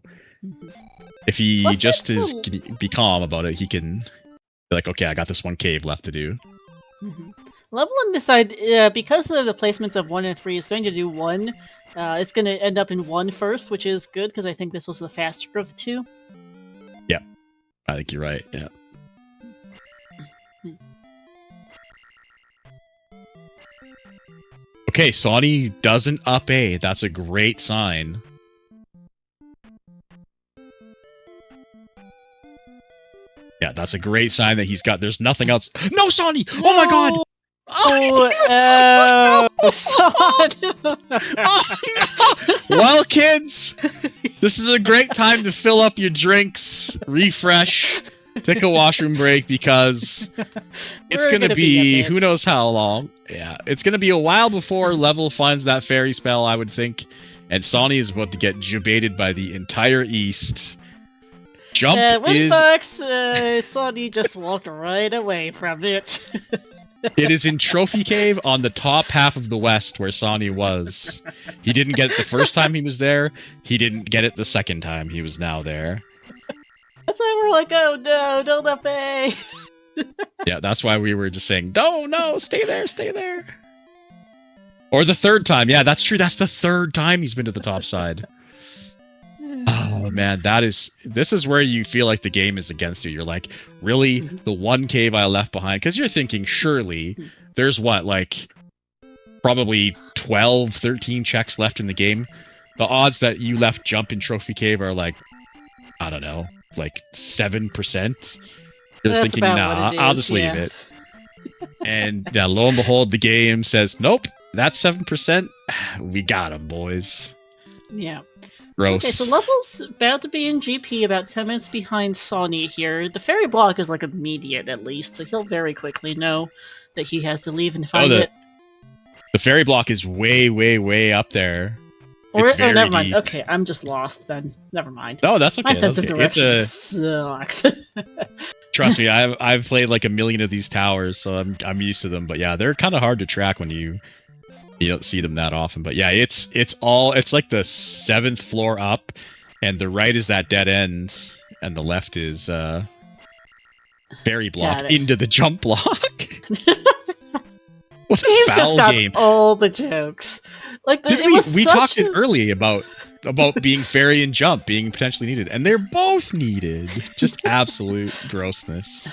if he be calm about it, he can be like, okay, I got this one cave left to do.
Leveling decide, because of the placements of 1 and 3, it's going to do 1. It's going to end up in 1 first, which is good, because I think this was the faster of the 2.
Yeah, I think you're right, yeah. Okay, Sony doesn't up A. That's a great sign. Yeah, that's a great sign that he's got... There's nothing else... No, Sony! No! Oh my god! Well, kids, this is a great time to fill up your drinks, refresh, take a washroom break, because it's going to be who knows how long. Yeah, it's going to be a while before Level finds that fairy spell, I would think. And Sony is about to get debated by the entire East. Jump is...
Sony just walked right away from it.
It is in Trophy Cave on the top half of the West where Sony was. He didn't get it the first time he was there. He didn't get it the second time he was now there.
That's why we're like, oh no, don't up A.
Yeah, that's why we were just saying, no, stay there. Or the third time. Yeah, that's true. That's the third time he's been to the top side. Oh man, this is where you feel like the game is against you. You're like, really? The one cave I left behind? Because you're thinking, surely there's what, like probably 12, 13 checks left in the game. The odds that you left Jump in Trophy Cave are like, I don't know, like 7%. You're
That's
thinking,
about
nah,
what it
I'll
is,
just
yeah.
leave it. And yeah, lo and behold, the game says, nope, that's 7%. We got him, boys.
Yeah.
Gross.
Okay, so Level's about to be in GP, about 10 minutes behind Sawny here. The fairy block is like immediate at least, so he'll very quickly know that he has to leave and find it.
The fairy block is way, way, way up there.
Or,
it's very
never mind.
deep.
Okay, I'm just lost then. Never mind.
No, that's okay.
My sense of
okay.
direction sucks.
Trust me, I've played like a million of these towers, so I'm used to them. But yeah, they're kind of hard to track when you don't see them that often. But yeah, it's like the 7th floor up, and the right is that dead end, and the left is fairy block into the jump block. What a
Game's
foul
just got
game!
all the jokes. Like
we talked early about being fairy and jump being potentially needed, and they're both needed. Just absolute grossness.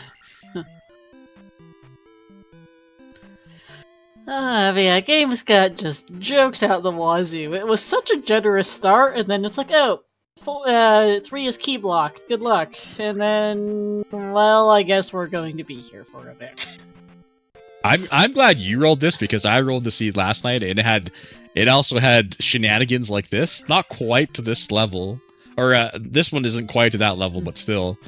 But yeah, game's got just jokes out the wazoo. It was such a generous start, and then it's like, oh, 3 is key blocked. Good luck. And then, well, I guess we're going to be here for a bit.
I'm glad you rolled this because I rolled the seed last night, and it also had shenanigans like this. Not quite to this level, or this one isn't quite to that level, but still.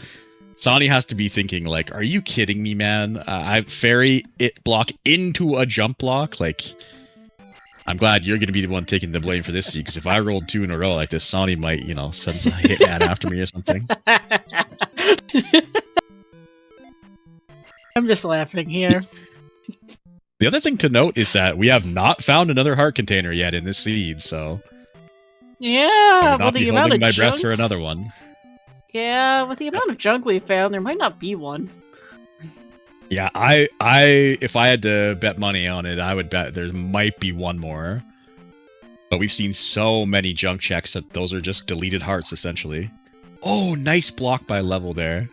Sonny has to be thinking like, "Are you kidding me, man? I fairy it block into a jump block. Like, I'm glad you're going to be the one taking the blame for this seed, because if I rolled 2 in a row like this, Sonny might, send some hitman after me or something."
I'm just laughing here.
The other thing to note is that we have not found another heart container yet in this seed, so
yeah,
I would not
with
be
the amount
holding
of
my
junk,
breath for another one.
Yeah, with the amount of junk we found, there might not be one.
Yeah, if I had to bet money on it, I would bet there might be one more. But we've seen so many junk checks that those are just deleted hearts, essentially. Oh, nice block by Level there.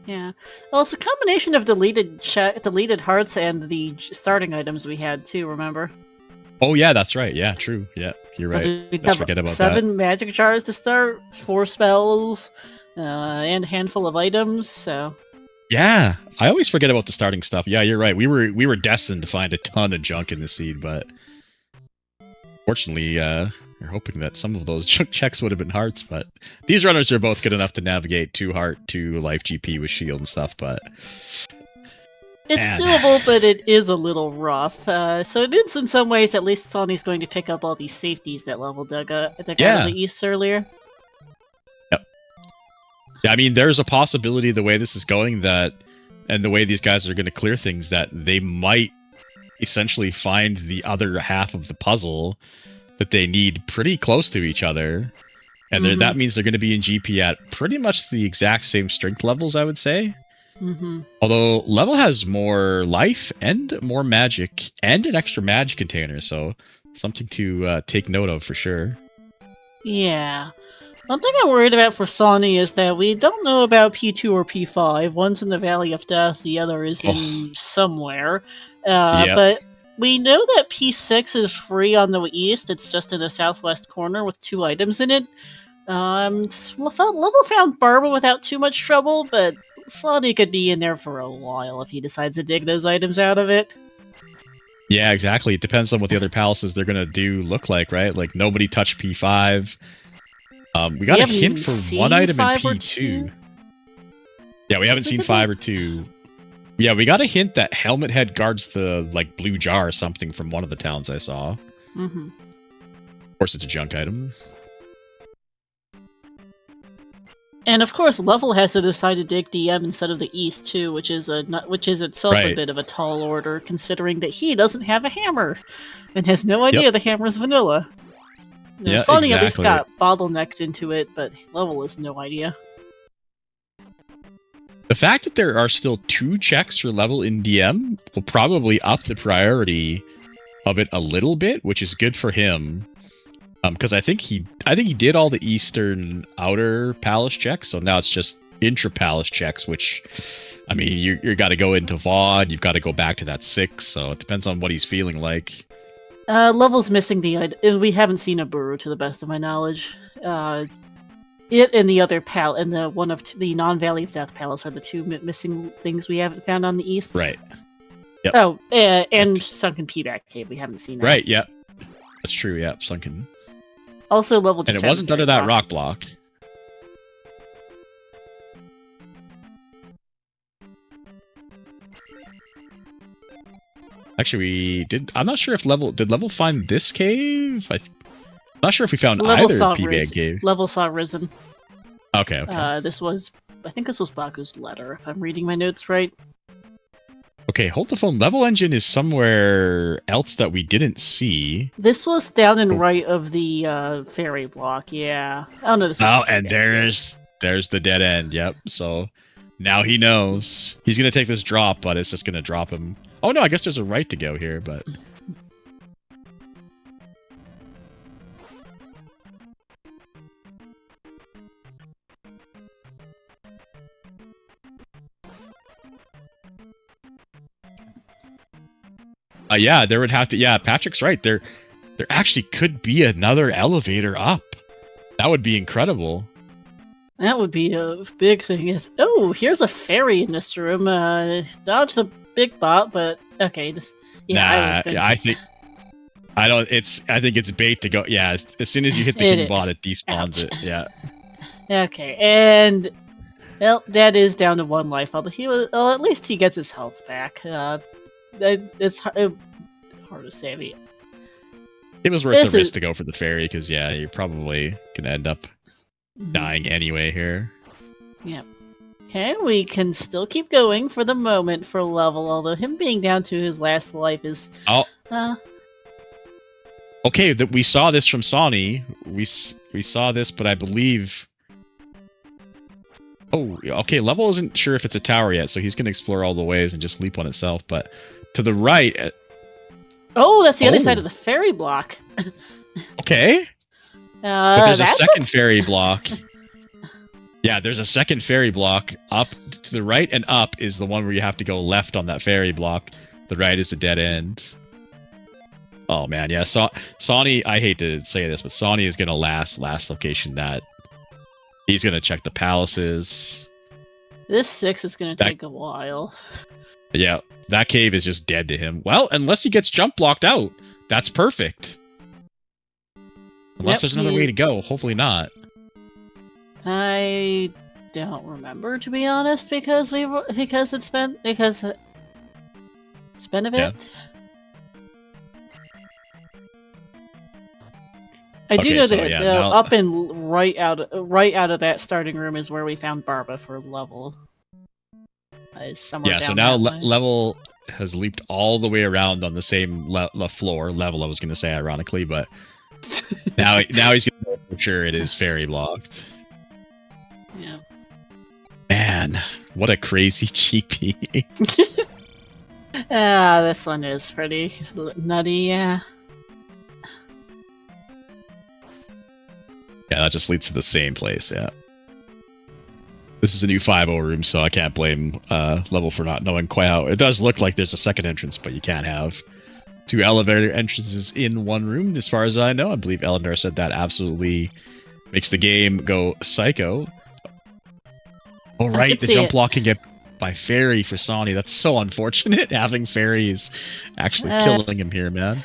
Yeah. Well, it's a combination of deleted hearts and the starting items we had too, remember?
Oh yeah, that's right. Yeah, true. Yeah, you're right.
We
Let's forget about
7 magic jars to start, 4 spells, and a handful of items, so...
Yeah, I always forget about the starting stuff. Yeah, you're right. We were destined to find a ton of junk in the seed, but... Fortunately, we're hoping that some of those junk checks would have been hearts, but... These runners are both good enough to navigate 2 heart, 2 life GP with shield and stuff, but...
It's doable, but it is a little rough. So it is in some ways, at least Sonny's going to pick up all these safeties that Level dug out of the east earlier.
Yep. Yeah, I mean, there's a possibility the way this is going and the way these guys are going to clear things, that they might essentially find the other half of the puzzle that they need pretty close to each other. And that means they're going to be in GP at pretty much the exact same strength levels, I would say. Although Level has more life and more magic and an extra magic container, so something to take note of for sure. Yeah.
One thing I'm worried about for Sawny is that we don't know about P2 or P5. One's in the Valley of Death, the other is in somewhere. But we know that P6 is free on the east. It's just in the southwest corner with 2 items in it. Level found Barba without too much trouble, but Sawny could be in there for a while if he decides to dig those items out of it.
Yeah, exactly. It depends on what the other palaces they're gonna look like, right? Like, nobody touched P5. We got a hint for one item in P2. Yeah, we haven't seen 5 or 2. Yeah, we got a hint that Helmet Head guards the blue jar or something from one of the towns I saw. Of course, it's a junk item.
And of course, Level has to decide to dig DM instead of the east too, which is itself a bit of a tall order, considering that he doesn't have a hammer and has no idea the hammer's vanilla.
Yeah,
Sawny at least got bottlenecked into it, but Level has no idea.
The fact that there are still 2 checks for Level in DM will probably up the priority of it a little bit, which is good for him. Because I think he did all the eastern outer palace checks, so now it's just intra-palace checks, which, I mean, you got to go into VOD, you've got to go back to that 6, so it depends on what he's feeling like.
Level's missing we haven't seen a Buru to the best of my knowledge. It and the other and the one of the non-Valley of Death palace are the two missing things we haven't found on the east.
Right. Yep.
Oh, and Sunken Peaback Cave we haven't seen.
Right. Yep. That's true. Yep. Sunken.
Also, level.
And it wasn't under that rock block. Actually, we did. I'm not sure if did level find this cave. I'm not sure if we found either PBA cave.
Level saw risen.
Okay. Okay.
I think this was Baku's letter, if I'm reading my notes right.
Okay, hold the phone. Level engine is somewhere else that we didn't see.
This was down and right of the ferry block. Yeah. Oh no, this is.
Oh, and there's the dead end. Yep. So now he knows he's gonna take this drop, but it's just gonna drop him. Oh no, I guess there's a right to go here, but. Yeah, there would have to. Yeah, Patrick's right. There actually could be another elevator up. That would be incredible.
That would be a big thing. Oh, here's a ferry in this room. Dodge the big bot, but okay.
Yeah, I think it's bait to go. Yeah, as soon as you hit the king bot, it despawns it. Yeah.
Okay, and well, Dad is down to 1 life. Although at least he gets his health back. It's hard to say. I mean,
it was worth the risk to go for the ferry because you're probably gonna end up dying anyway here.
Yep. Okay, we can still keep going for the moment for level, although him being down to his last life is.
Okay, that we saw this from Sawney. We saw this, but I believe. Oh, okay. Level isn't sure if it's a tower yet, so he's gonna explore all the ways and just leap on itself. But to the right.
Oh, that's the other side of the ferry block.
Okay. But there's a second ferry block. Yeah, there's a second ferry block up to the right, and up is the one where you have to go left on that ferry block. The right is the dead end. Oh man, yeah. Sawney, I hate to say this, but Sawney is gonna last location that he's gonna check the palaces.
This 6 is gonna take a while.
Yeah, that cave is just dead to him. Well, unless he gets jump blocked out, that's perfect. Unless there's another way to go. Hopefully not.
I don't remember, to be honest, because it's been a bit. Yeah. I do know that up and right out of that starting room is where we found Barba for level.
So now level has leaped all the way around on the same floor. Level, I was going to say ironically, but now he's going to know for sure it is ferry blocked.
Yeah.
Man, what a crazy GP.
This one is pretty nutty, yeah.
Yeah, that just leads to the same place, yeah. This is a new 5-0 room, so I can't blame Level for not knowing quite how. It does look like there's a second entrance, but you can't have 2 elevator entrances in 1 room, as far as I know. I believe Eleanor said that absolutely makes the game go psycho. Oh, right, the jump block can get by ferry for Sawney. That's so unfortunate, having ferries actually killing him here, man.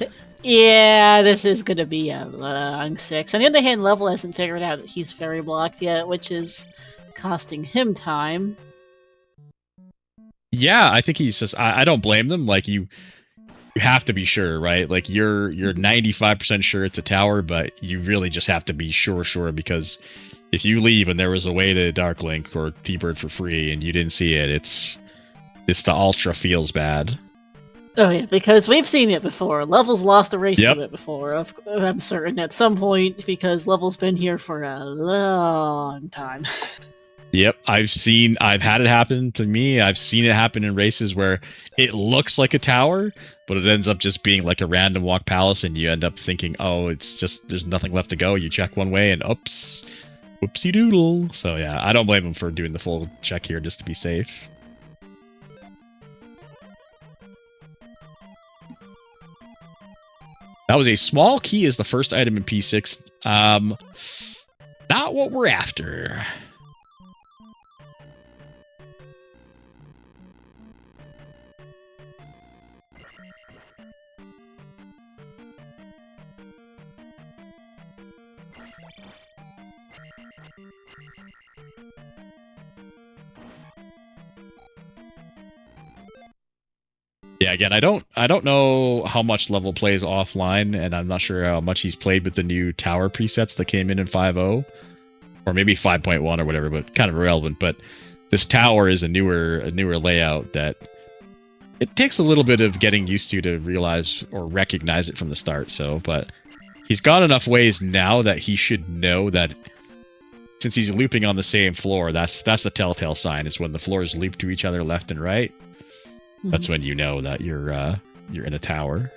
Yeah, this is going to be a long 6. On the other hand, Level hasn't figured out that he's ferry blocked yet, which is costing him time.
Yeah, I think he's just... I don't blame them. Like, you have to be sure, right? Like, you're 95% sure it's a tower, but you really just have to be sure, because if you leave and there was a way to Dark Link or T-Bird for free and you didn't see it, it's the ultra feels bad.
Oh yeah, because we've seen it before. Level's lost a race to it before, I'm certain, at some point, because Level's been here for a long time.
Yep, I've had it happen to me. I've seen it happen in races where it looks like a tower, but it ends up just being like a random walk palace, and you end up thinking, oh, it's just, there's nothing left to go. You check one way, and oops, whoopsie doodle. So yeah, I don't blame him for doing the full check here just to be safe. That was a small key as the first item in P6. That not what we're after. Yeah, again, I don't know how much Level plays offline, and I'm not sure how much he's played with the new tower presets that came in 5.0, or maybe 5.1 or whatever, but kind of irrelevant. But this tower is a newer layout that it takes a little bit of getting used to realize or recognize it from the start. So, but he's got enough ways now that he should know that since he's looping on the same floor, that's the telltale sign is when the floors loop to each other left and right. That's when you know that you're in a tower.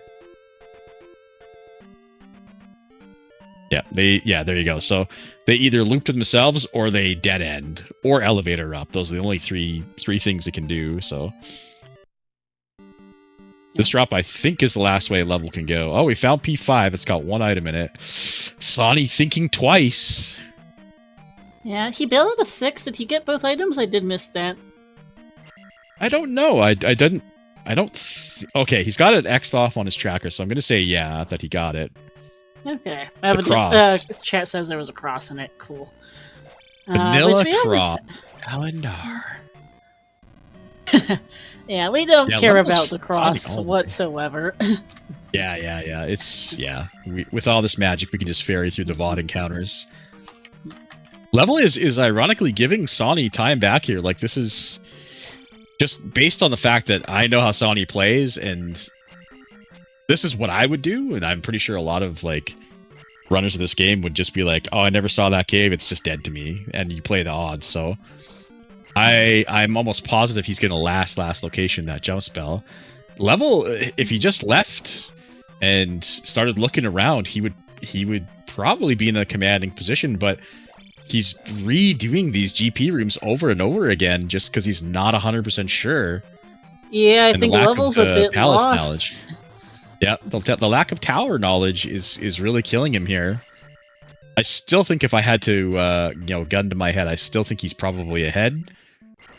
Yeah, there you go. So they either loop to themselves or they dead end or elevator up. Those are the only three things it can do. So this drop, I think, is the last way a level can go. Oh, we found P5. It's got one item in it. Sawny thinking twice.
Yeah, he bailed out a 6. Did he get both items? I did miss that.
I don't know. I didn't. Okay, he's got it X'd off on his tracker, so I'm gonna say yeah that he got it.
Okay.
Cross.
Chat says there was a cross in it. Cool.
Vanilla cross calendar.
Yeah, we don't care about the cross whatsoever.
Yeah. With all this magic, we can just ferry through the VOD encounters. Level is ironically giving Sawney time back here. Like, this is just based on the fact that I know how Sawney plays, and this is what I would do, and I'm pretty sure a lot of, like, runners of this game would just be like, oh, I never saw that cave, it's just dead to me, and you play the odds, so I'm almost positive he's going to last location, that jump spell. Level, if he just left and started looking around, he would probably be in a commanding position, but he's redoing these GP rooms over and over again just because he's not 100% sure.
Yeah, I think Level's a bit
palace
lost.
Knowledge. Yeah, the lack of tower knowledge is really killing him here. I still think if I had to, gun to my head, I still think he's probably ahead.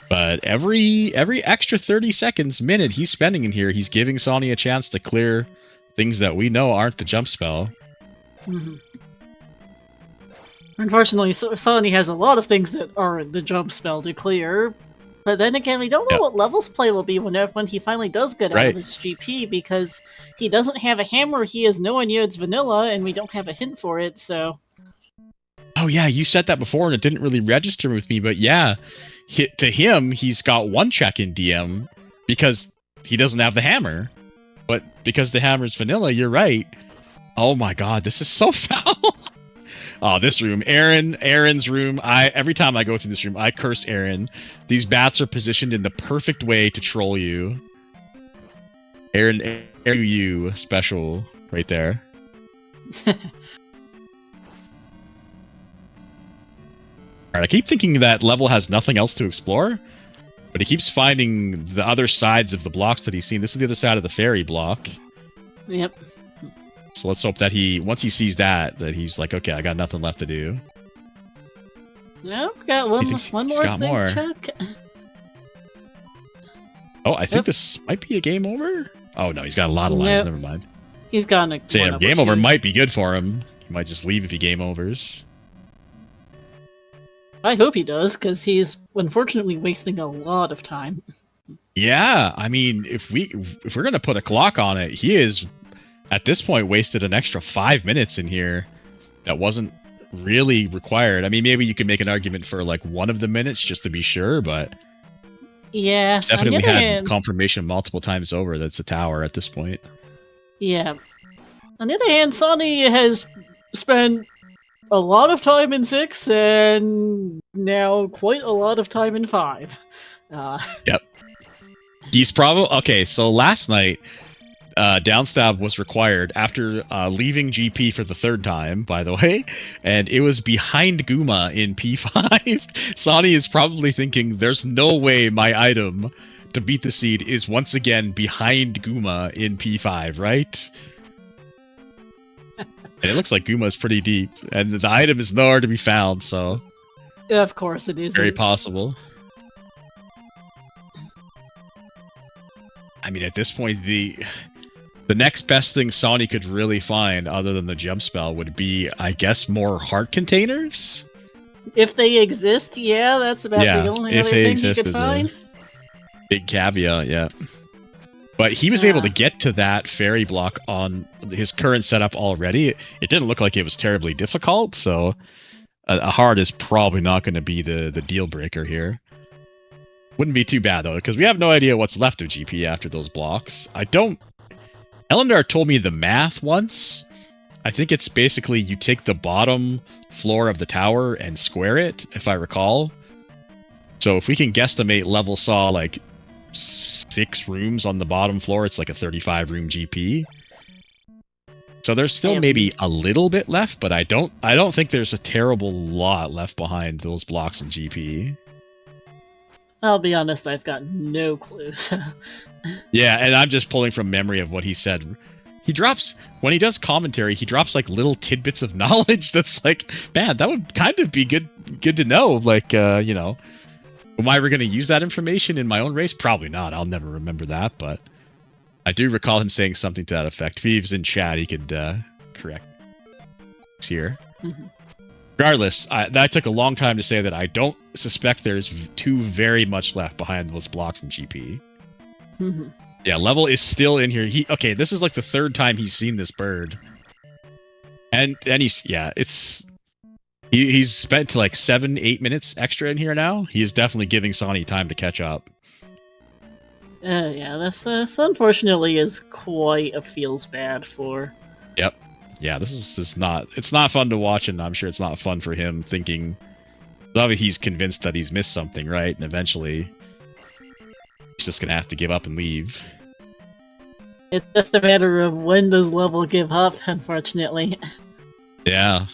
But every extra 30 seconds, minute he's spending in here, he's giving Sawney a chance to clear things that we know aren't the jump spell.
Mm-hmm. Unfortunately, Sawney has a lot of things that aren't the jump spell to clear. But then again, we don't know what Level's play will be when he finally does get out of his GP, because he doesn't have a hammer, he has no idea it's vanilla, and we don't have a hint for it, so...
Oh yeah, you said that before and it didn't really register with me, but yeah, to him, he's got one check in DM because he doesn't have the hammer. But because the hammer's vanilla, you're right. Oh my god, this is so foul! Oh, this room, Aaron's room. Every time I go through this room, I curse Aaron. These bats are positioned in the perfect way to troll you. Aaron, you special right there. Alright, I keep thinking that Level has nothing else to explore, but he keeps finding the other sides of the blocks that he's seen. This is the other side of the ferry block.
Yep.
So let's hope that once he sees that he's like, okay, I got nothing left to do.
Nope, got one more thing to check.
Oh, I think this might be a game over? Oh no, he's got a lot of lives, never mind.
He's got a
game over might be good for him. He might just leave if he game overs.
I hope he does, because he's unfortunately wasting a lot of time.
Yeah, I mean, if we're gonna put a clock on it, he is at this point wasted an extra 5 minutes in here that wasn't really required. I mean, maybe you could make an argument for like one of the minutes just to be sure, but
yeah,
it's definitely had confirmation multiple times over that it's a tower at this point.
Yeah. On the other hand, Sawney has spent a lot of time in 6 and now quite a lot of time in 5.
Yep. He's probably okay. So last night, downstab was required after leaving GP for the 3rd time, by the way, and it was behind Guma in P5. Sawney is probably thinking, there's no way my item to beat the seed is once again behind Guma in P5, right? it looks like Guma's pretty deep, and the item is nowhere to be found, so...
Of course it is.
Very possible. I mean, at this point, the next best thing Sony could really find, other than the jump spell, would be, I guess, more heart containers?
If they exist, yeah, that's about the only other thing you could find.
Big caveat, yeah. But he was able to get to that fairy block on his current setup already. It didn't look like it was terribly difficult, so a heart is probably not going to be the deal breaker here. Wouldn't be too bad, though, because we have no idea what's left of GP after those blocks. Elendar told me the math once. I think it's basically you take the bottom floor of the tower and square it, if I recall. So if we can guesstimate level saw like 6 rooms on the bottom floor, it's like a 35-room GP. So there's still maybe a little bit left, but I don't think there's a terrible lot left behind those blocks in GP.
I'll be honest, I've got no clues.
Yeah, and I'm just pulling from memory of what he said. When he does commentary, he drops like little tidbits of knowledge that's like, man, that would kind of be good to know. Like, you know, am I ever going to use that information in my own race? Probably not. I'll never remember that, but I do recall him saying something to that effect. If he was in chat, he could correct us here. Mm-hmm. Regardless, that took a long time to say that I don't suspect there's too very much left behind those blocks in GP.
Mm-hmm.
Yeah, level is still in here. Okay, this is like the 3rd time he's seen this bird. And he's spent like 7-8 minutes extra in here now. He is definitely giving Sony time to catch up.
Yeah, this unfortunately is quite a feels bad for.
Yep. Yeah, this is not. It's not fun to watch, and I'm sure it's not fun for him thinking. Obviously, he's convinced that he's missed something, right? And eventually, he's just gonna have to give up and leave.
It's just a matter of when does level give up, unfortunately.
Yeah.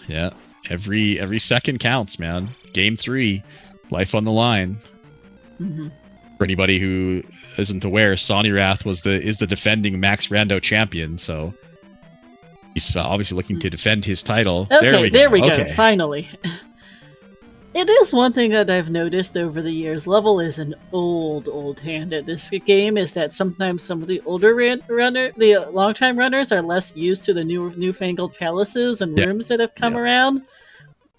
Every second counts, man. Game 3, life on the line.
Mm-hmm.
For anybody who isn't aware, Sawneyrath is the defending Max Rando champion, so he's obviously looking to defend his title.
Okay, there we go. Finally. It is one thing that I've noticed over the years. Level is an old hand at this game. Is that sometimes some of the older the long-time runners are less used to the newfangled palaces and rooms that have come around,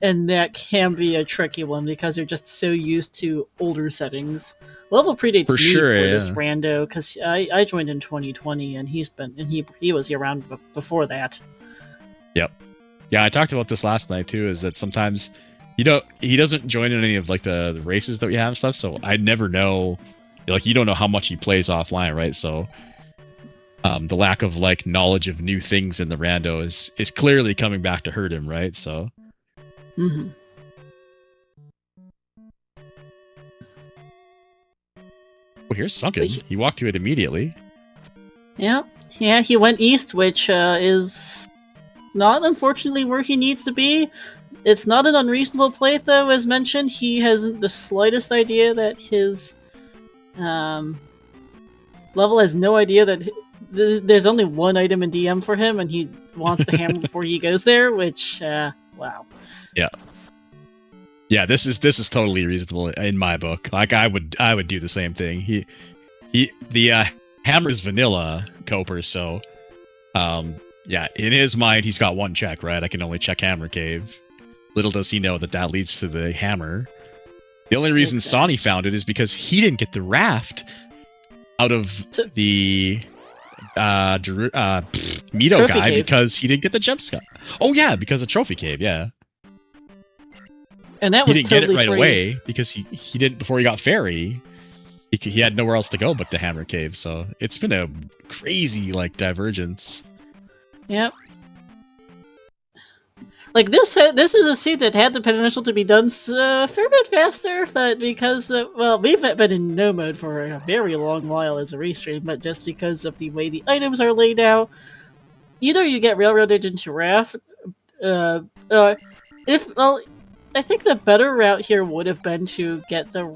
and that can be a tricky one because they're just so used to older settings. Level predates me for this Rando because I joined in 2020 and he was around before that. Yep.
Yeah, I talked about this last night too. Is that sometimes he doesn't join in any of like the races that we have and stuff. So I never know, like you don't know how much he plays offline, right? So the lack of like knowledge of new things in the Rando is clearly coming back to hurt him, right? So.
Mm-hmm.
Oh, here's Sunken. He walked to it immediately.
Yeah, he went east, which is not, unfortunately, where he needs to be. It's not an unreasonable play, though, as mentioned. He hasn't the slightest idea that his level has no idea that there's only one item in DM for him, and he wants to hammer before he goes there, which, wow.
Yeah. Yeah, this is totally reasonable in my book. Like I would do the same thing. The hammer is vanilla Coper, so yeah, in his mind he's got one check, right? I can only check Hammer Cave. Little does he know that leads to the hammer. The only reason Sony found it is because he didn't get the raft out of the Mito guy cave. Because he didn't get the jump scot. Oh yeah, because of Trophy Cave, yeah.
And that was
he didn't
totally
get it right
free.
away because he didn't before he got Fairy. He had nowhere else to go but the Hammer Cave, so it's been a crazy like divergence.
Yep. Like this is a seed that had the potential to be done a fair bit faster, but because well, we've been in no mode for a very long while as a restream, but just because of the way the items are laid out, either you get railroaded into raft, I think the better route here would have been to get the.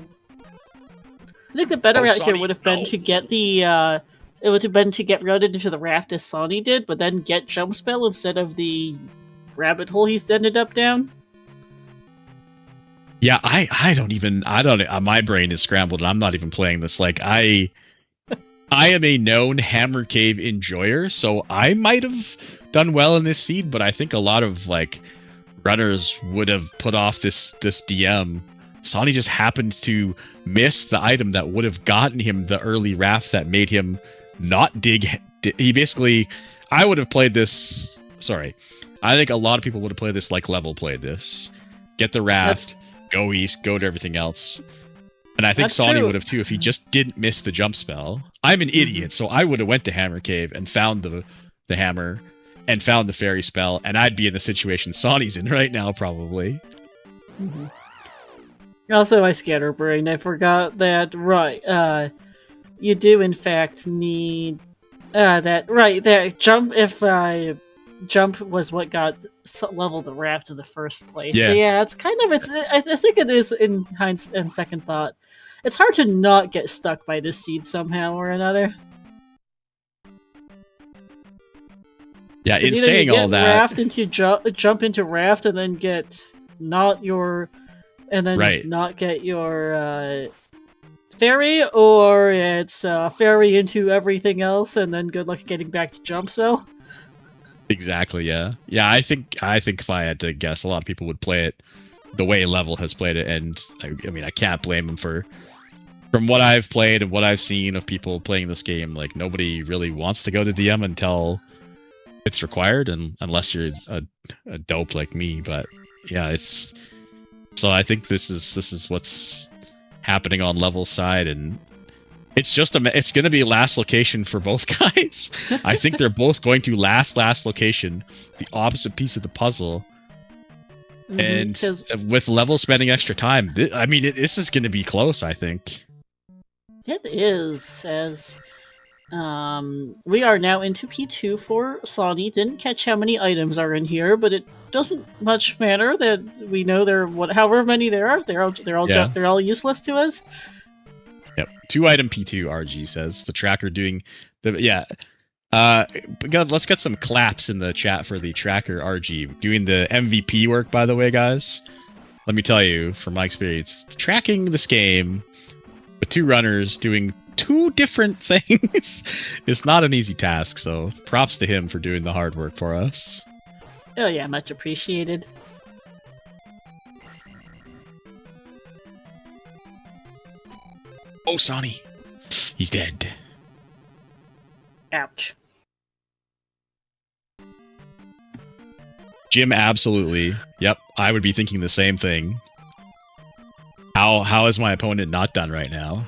I think the better route here would have been to get the it would have been to get routed into the raft as Sawney did, but then get jump spell instead of the rabbit hole he's ended up down.
Yeah, I don't, my brain is scrambled and I'm not even playing this. Like, I am a known Hammer Cave enjoyer, so I might have done well in this seed, but I think a lot of, like, runners would have put off this DM. Sawney just happened to miss the item that would have gotten him the early raft that made him not dig. He basically, I would have played this, sorry, I think a lot of people would have played this like Level played this. Get the raft, go east, go to everything else. And I think Sawney would have too if he just didn't miss the jump spell. I'm an idiot, so I would have went to Hammer Cave and found the hammer and found the fairy spell, and I'd be in the situation Sawney's in right now, probably.
Mm-hmm. Also, I scatterbrained. I forgot that, you do in fact need, that jump, if, jump was what got leveled the raft in the first place. Yeah. So yeah, it's kind of, I think it is in hindsight and second thought. It's hard to not get stuck by this seed somehow or another.
Yeah, in saying all that,
raft into jump into raft and then get not your, and then not get your fairy, or it's fairy into everything else and then good luck getting back to jump spell.
Exactly. Yeah. Yeah. I think if I had to guess, a lot of people would play it the way Level has played it, and I mean, I can't blame him from what I've played and what I've seen of people playing this game. Like, nobody really wants to go to DM until it's required, and unless you're a dope like me. But yeah, it's, so I think this is what's happening on Level's side, and it's just it's going to be last location for both guys. I think they're both going to last location, the opposite piece of the puzzle. And with Level spending extra time, I mean, this is going to be close, I think.
It is, as we are now into P2 for Sawney. Didn't catch how many items are in here, but it doesn't much matter that we know however many there are. They're all useless to us.
Yep, 2-item P2. RG says the tracker doing the let's get some claps in the chat for the tracker. RG doing the MVP work, by the way, guys. Let me tell you from my experience, tracking this game with 2 runners doing 2 different things is not an easy task, so props to him for doing the hard work for us.
Oh yeah, much appreciated.
Oh, Sonny. He's dead.
Ouch.
Jim, absolutely. Yep, I would be thinking the same thing. How is my opponent not done right now?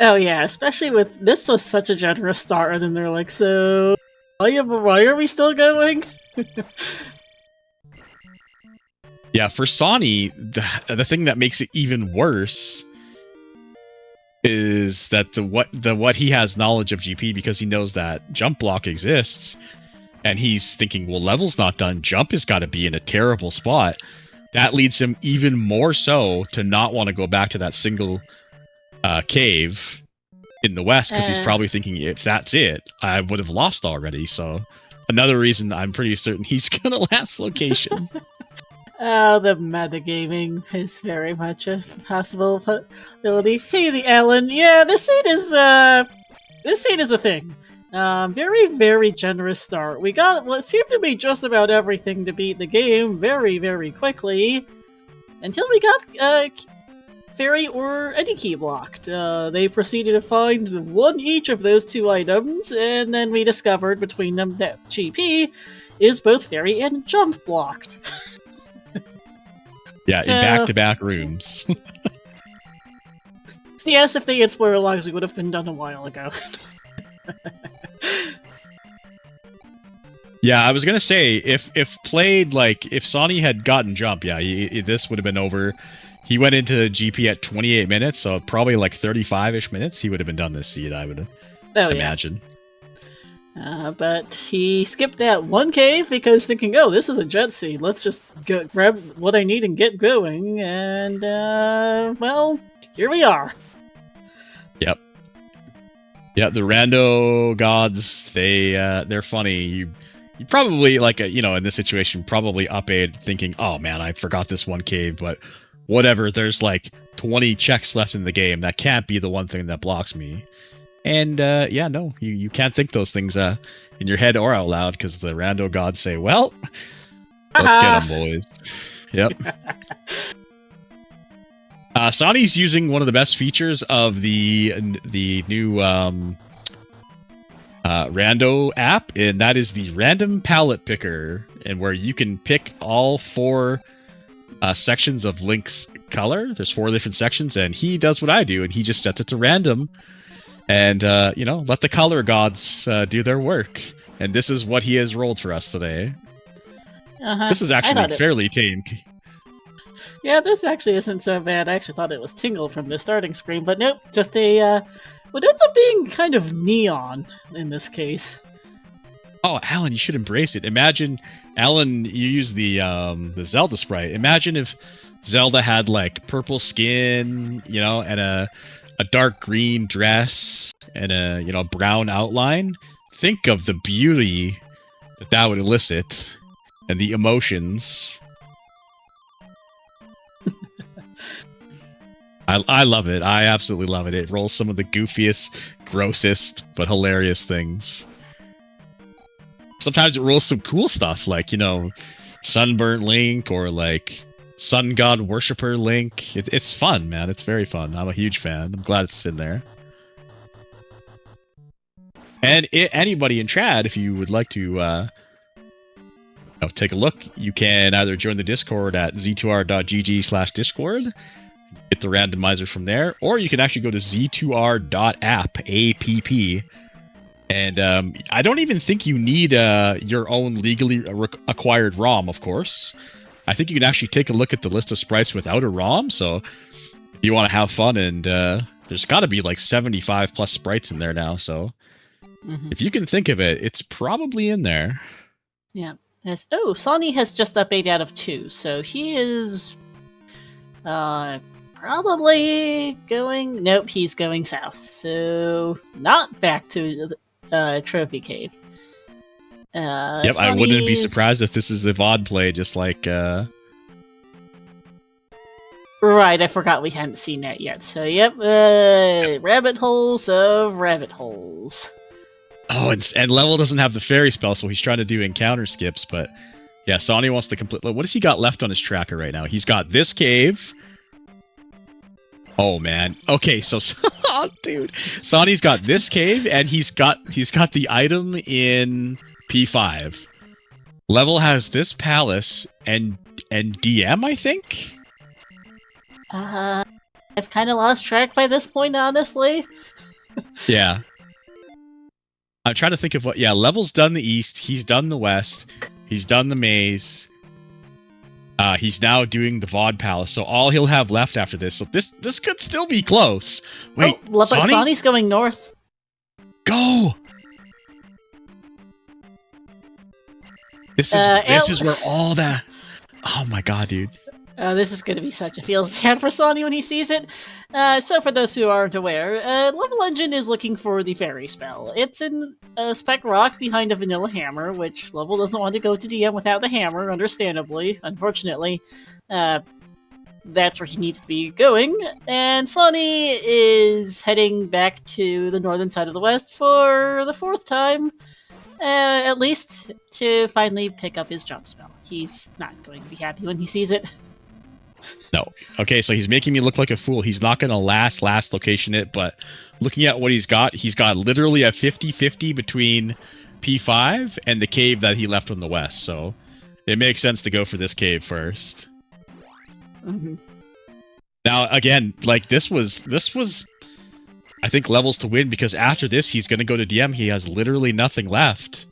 Oh yeah, especially with this was such a generous start, and then they're like, so why are we still going?
Yeah, for Sawney, the thing that makes it even worse is that what he has knowledge of GP, because he knows that jump block exists, and he's thinking, well, Level's not done, jump has got to be in a terrible spot. That leads him even more so to not want to go back to that single cave in the west, because he's probably thinking, if that's it, I would have lost already. So another reason I'm pretty certain he's gonna last location.
The metagaming is very much a possibility. Hey, Alan. Yeah, this seed is a thing. Very, very generous start. We got what seemed to be just about everything to beat the game very, very quickly, until we got fairy or any key blocked. They proceeded to find one each of those 2 items, and then we discovered between them that GP is both fairy and jump blocked.
Yeah, so, in back-to-back rooms.
Yes, if they had spoiler logs, it would have been done a while ago.
Yeah, I was gonna say, if played, like, if Sawney had gotten jump, yeah, this would have been over. He went into GP at 28 minutes, so probably like 35-ish minutes, he would have been done this seed, I would imagine.
But he skipped that 1 cave because thinking, oh, this is a jet seed, let's just grab what I need and get going, and, well, here we are.
Yeah, the rando gods, they're funny. You probably, like, in this situation, probably up-aid thinking, oh man, I forgot this one cave, but whatever, there's like 20 checks left in the game. That can't be the one thing that blocks me. And yeah, no, you can't think those things in your head or out loud, because the rando gods say, well, let's get them, boys. Yep. Sony's using one of the best features of the new Rando app, and that is the random palette picker, and where you can pick all 4 sections of Link's color. There's 4 different sections, and he does what I do, and he just sets it to random, and let the color gods do their work. And this is what he has rolled for us today. This is actually fairly tame.
Yeah, this actually isn't so bad. I actually thought it was Tingle from the starting screen, but nope, just a, what ends up being kind of neon in this case.
Oh, Alan, you should embrace it. Imagine, Alan, you use the Zelda sprite. Imagine if Zelda had, like, purple skin, and a dark green dress, and a, brown outline. Think of the beauty that would elicit, and the emotions. I love it. I absolutely love it. It rolls some of the goofiest, grossest, but hilarious things. Sometimes it rolls some cool stuff, like, Sunburnt Link, or, like, Sun God Worshipper Link. It's fun, man. It's very fun. I'm a huge fan. I'm glad it's in there. And anybody in chat, if you would like to take a look, you can either join the Discord at z2r.gg/discord, get the randomizer from there, or you can actually go to z2r.app, A-P-P, and I don't even think you need your own legally acquired ROM, of course. I think you can actually take a look at the list of sprites without a ROM, so if you want to have fun, and there's got to be like 75 plus sprites in there now, so if you can think of it, it's probably in there.
Yeah. Yes. Oh, Sony has just up 8 out of 2, so he is probably going... Nope, he's going south, so not back to the Trophy Cave.
Yep, I wouldn't be surprised if this is a VOD play, just like...
Right, I forgot we hadn't seen that yet, so yep, rabbit holes of rabbit holes.
Oh, and Level doesn't have the fairy spell, so he's trying to do encounter skips, but yeah, Sony wants to complete... What has he got left on his tracker right now? He's got this cave. Oh, man. Okay, so... dude. Sony's got this cave, and he's got the item in P5. Level has this palace, and DM, I think?
I've kind of lost track by this point, honestly.
Yeah. I'm trying to think of what... Yeah, Level's done the east, he's done the west, he's done the maze, he's now doing the VOD Palace, so all he'll have left after this, so this could still be close. Wait,
but Sonny's going north.
Go! This is where all that... Oh my god, dude.
This is going to be such a feels bad for Sony when he sees it. So for those who aren't aware, levelengine is looking for the fairy spell. It's in Spec Rock behind a vanilla hammer, which Level doesn't want to go to DM without the hammer, understandably. Unfortunately, that's where he needs to be going. And Sony is heading back to the northern side of the west for the 4th time, at least, to finally pick up his jump spell. He's not going to be happy when he sees it.
No. Okay, so he's making me look like a fool. He's not going to last location it, but looking at what he's got literally a 50-50 between P5 and the cave that he left on the west, so it makes sense to go for this cave first. Now, again, like, this was I think Levels to win, because after this, he's going to go to DM. He has literally nothing left.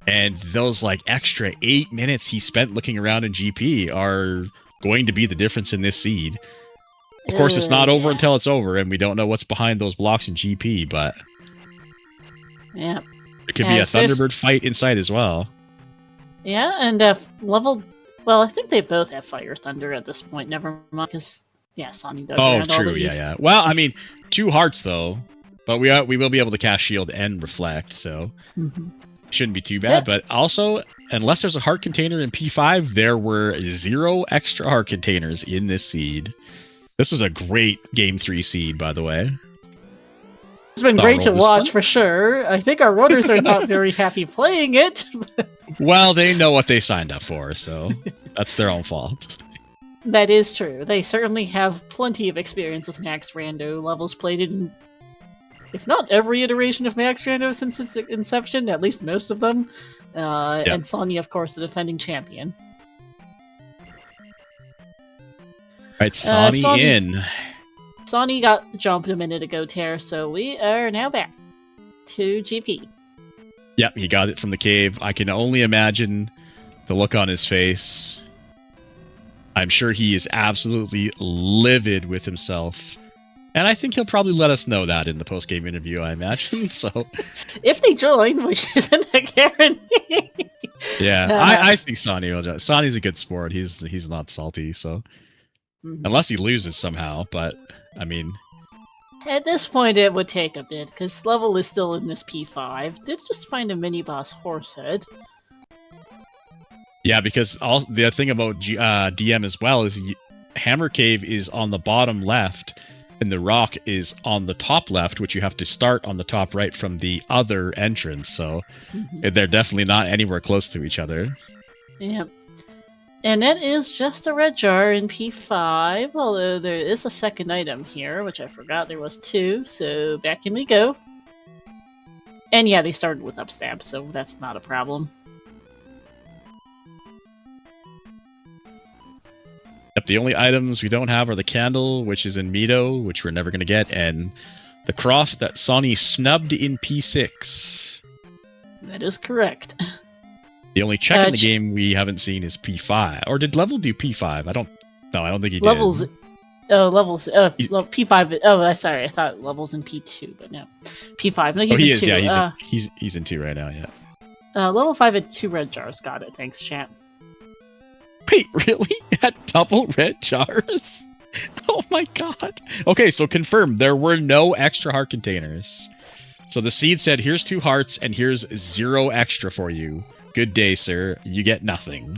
And those, like, extra 8 minutes he spent looking around in GP are going to be the difference in this seed. Of course, it's not over until it's over, and we don't know what's behind those blocks in GP, but...
Yeah.
It could be a Thunderbird fight inside as well.
Yeah, and Level... Well, I think they both have Fire Thunder at this point, never mind, because, yeah, Sonic does.
Oh, true, yeah. Well, I mean, 2 hearts, though. But we will be able to cast shield and reflect, so shouldn't be too bad. But also, unless there's a heart container in P5, there were 0 extra heart containers in this seed. This was a great Game 3 seed, by the way.
It's been great to watch for sure. I think our runners are not very happy playing it.
Well, they know what they signed up for, so that's their own fault.
That is true. They certainly have plenty of experience with Max Rando. Levels played in, if not every iteration of Max Rando since its inception, at least most of them. And Sonya, of course, the defending champion.
Right, Sonny in.
Sonny got jumped a minute ago, Tara, so we are now back to GP.
Yep, he got it from the cave. I can only imagine the look on his face. I'm sure he is absolutely livid with himself. And I think he'll probably let us know that in the post-game interview, I imagine. So,
if they join, which isn't a guarantee.
Yeah, I think Sonny will join. Sonny's a good sport. He's not salty, so... Unless he loses somehow, but, I mean...
At this point, it would take a bit, because level is still in this P5. Did just find a mini-boss Horsehead.
Yeah, because the thing about DM as well is Hammer Cave is on the bottom left, and the rock is on the top left, which you have to start on the top right from the other entrance, so they're definitely not anywhere close to each other.
Yep. And that is just a red jar in P5, although there is a second item here, which I forgot there was 2, so back in we go. And yeah, they started with upstab, so that's not a problem.
Yep, the only items we don't have are the candle, which is in Mido, which we're never going to get, and the cross that Sonny snubbed in P6.
That is correct.
The only check in the game we haven't seen is P5. Or did Level do P5? I don't think he did.
Levels. P5. Oh, sorry, I thought levels in P2, but no. P5. No, he's in 2.
Yeah, he's in 2 right now, yeah.
Level 5 had 2 red jars. Got it. Thanks, chat.
Wait, really? Had double red jars? Oh my god. Okay, so confirmed. There were no extra heart containers. So the seed said, here's 2 hearts, and here's 0 extra for you. Good day, sir. You get nothing.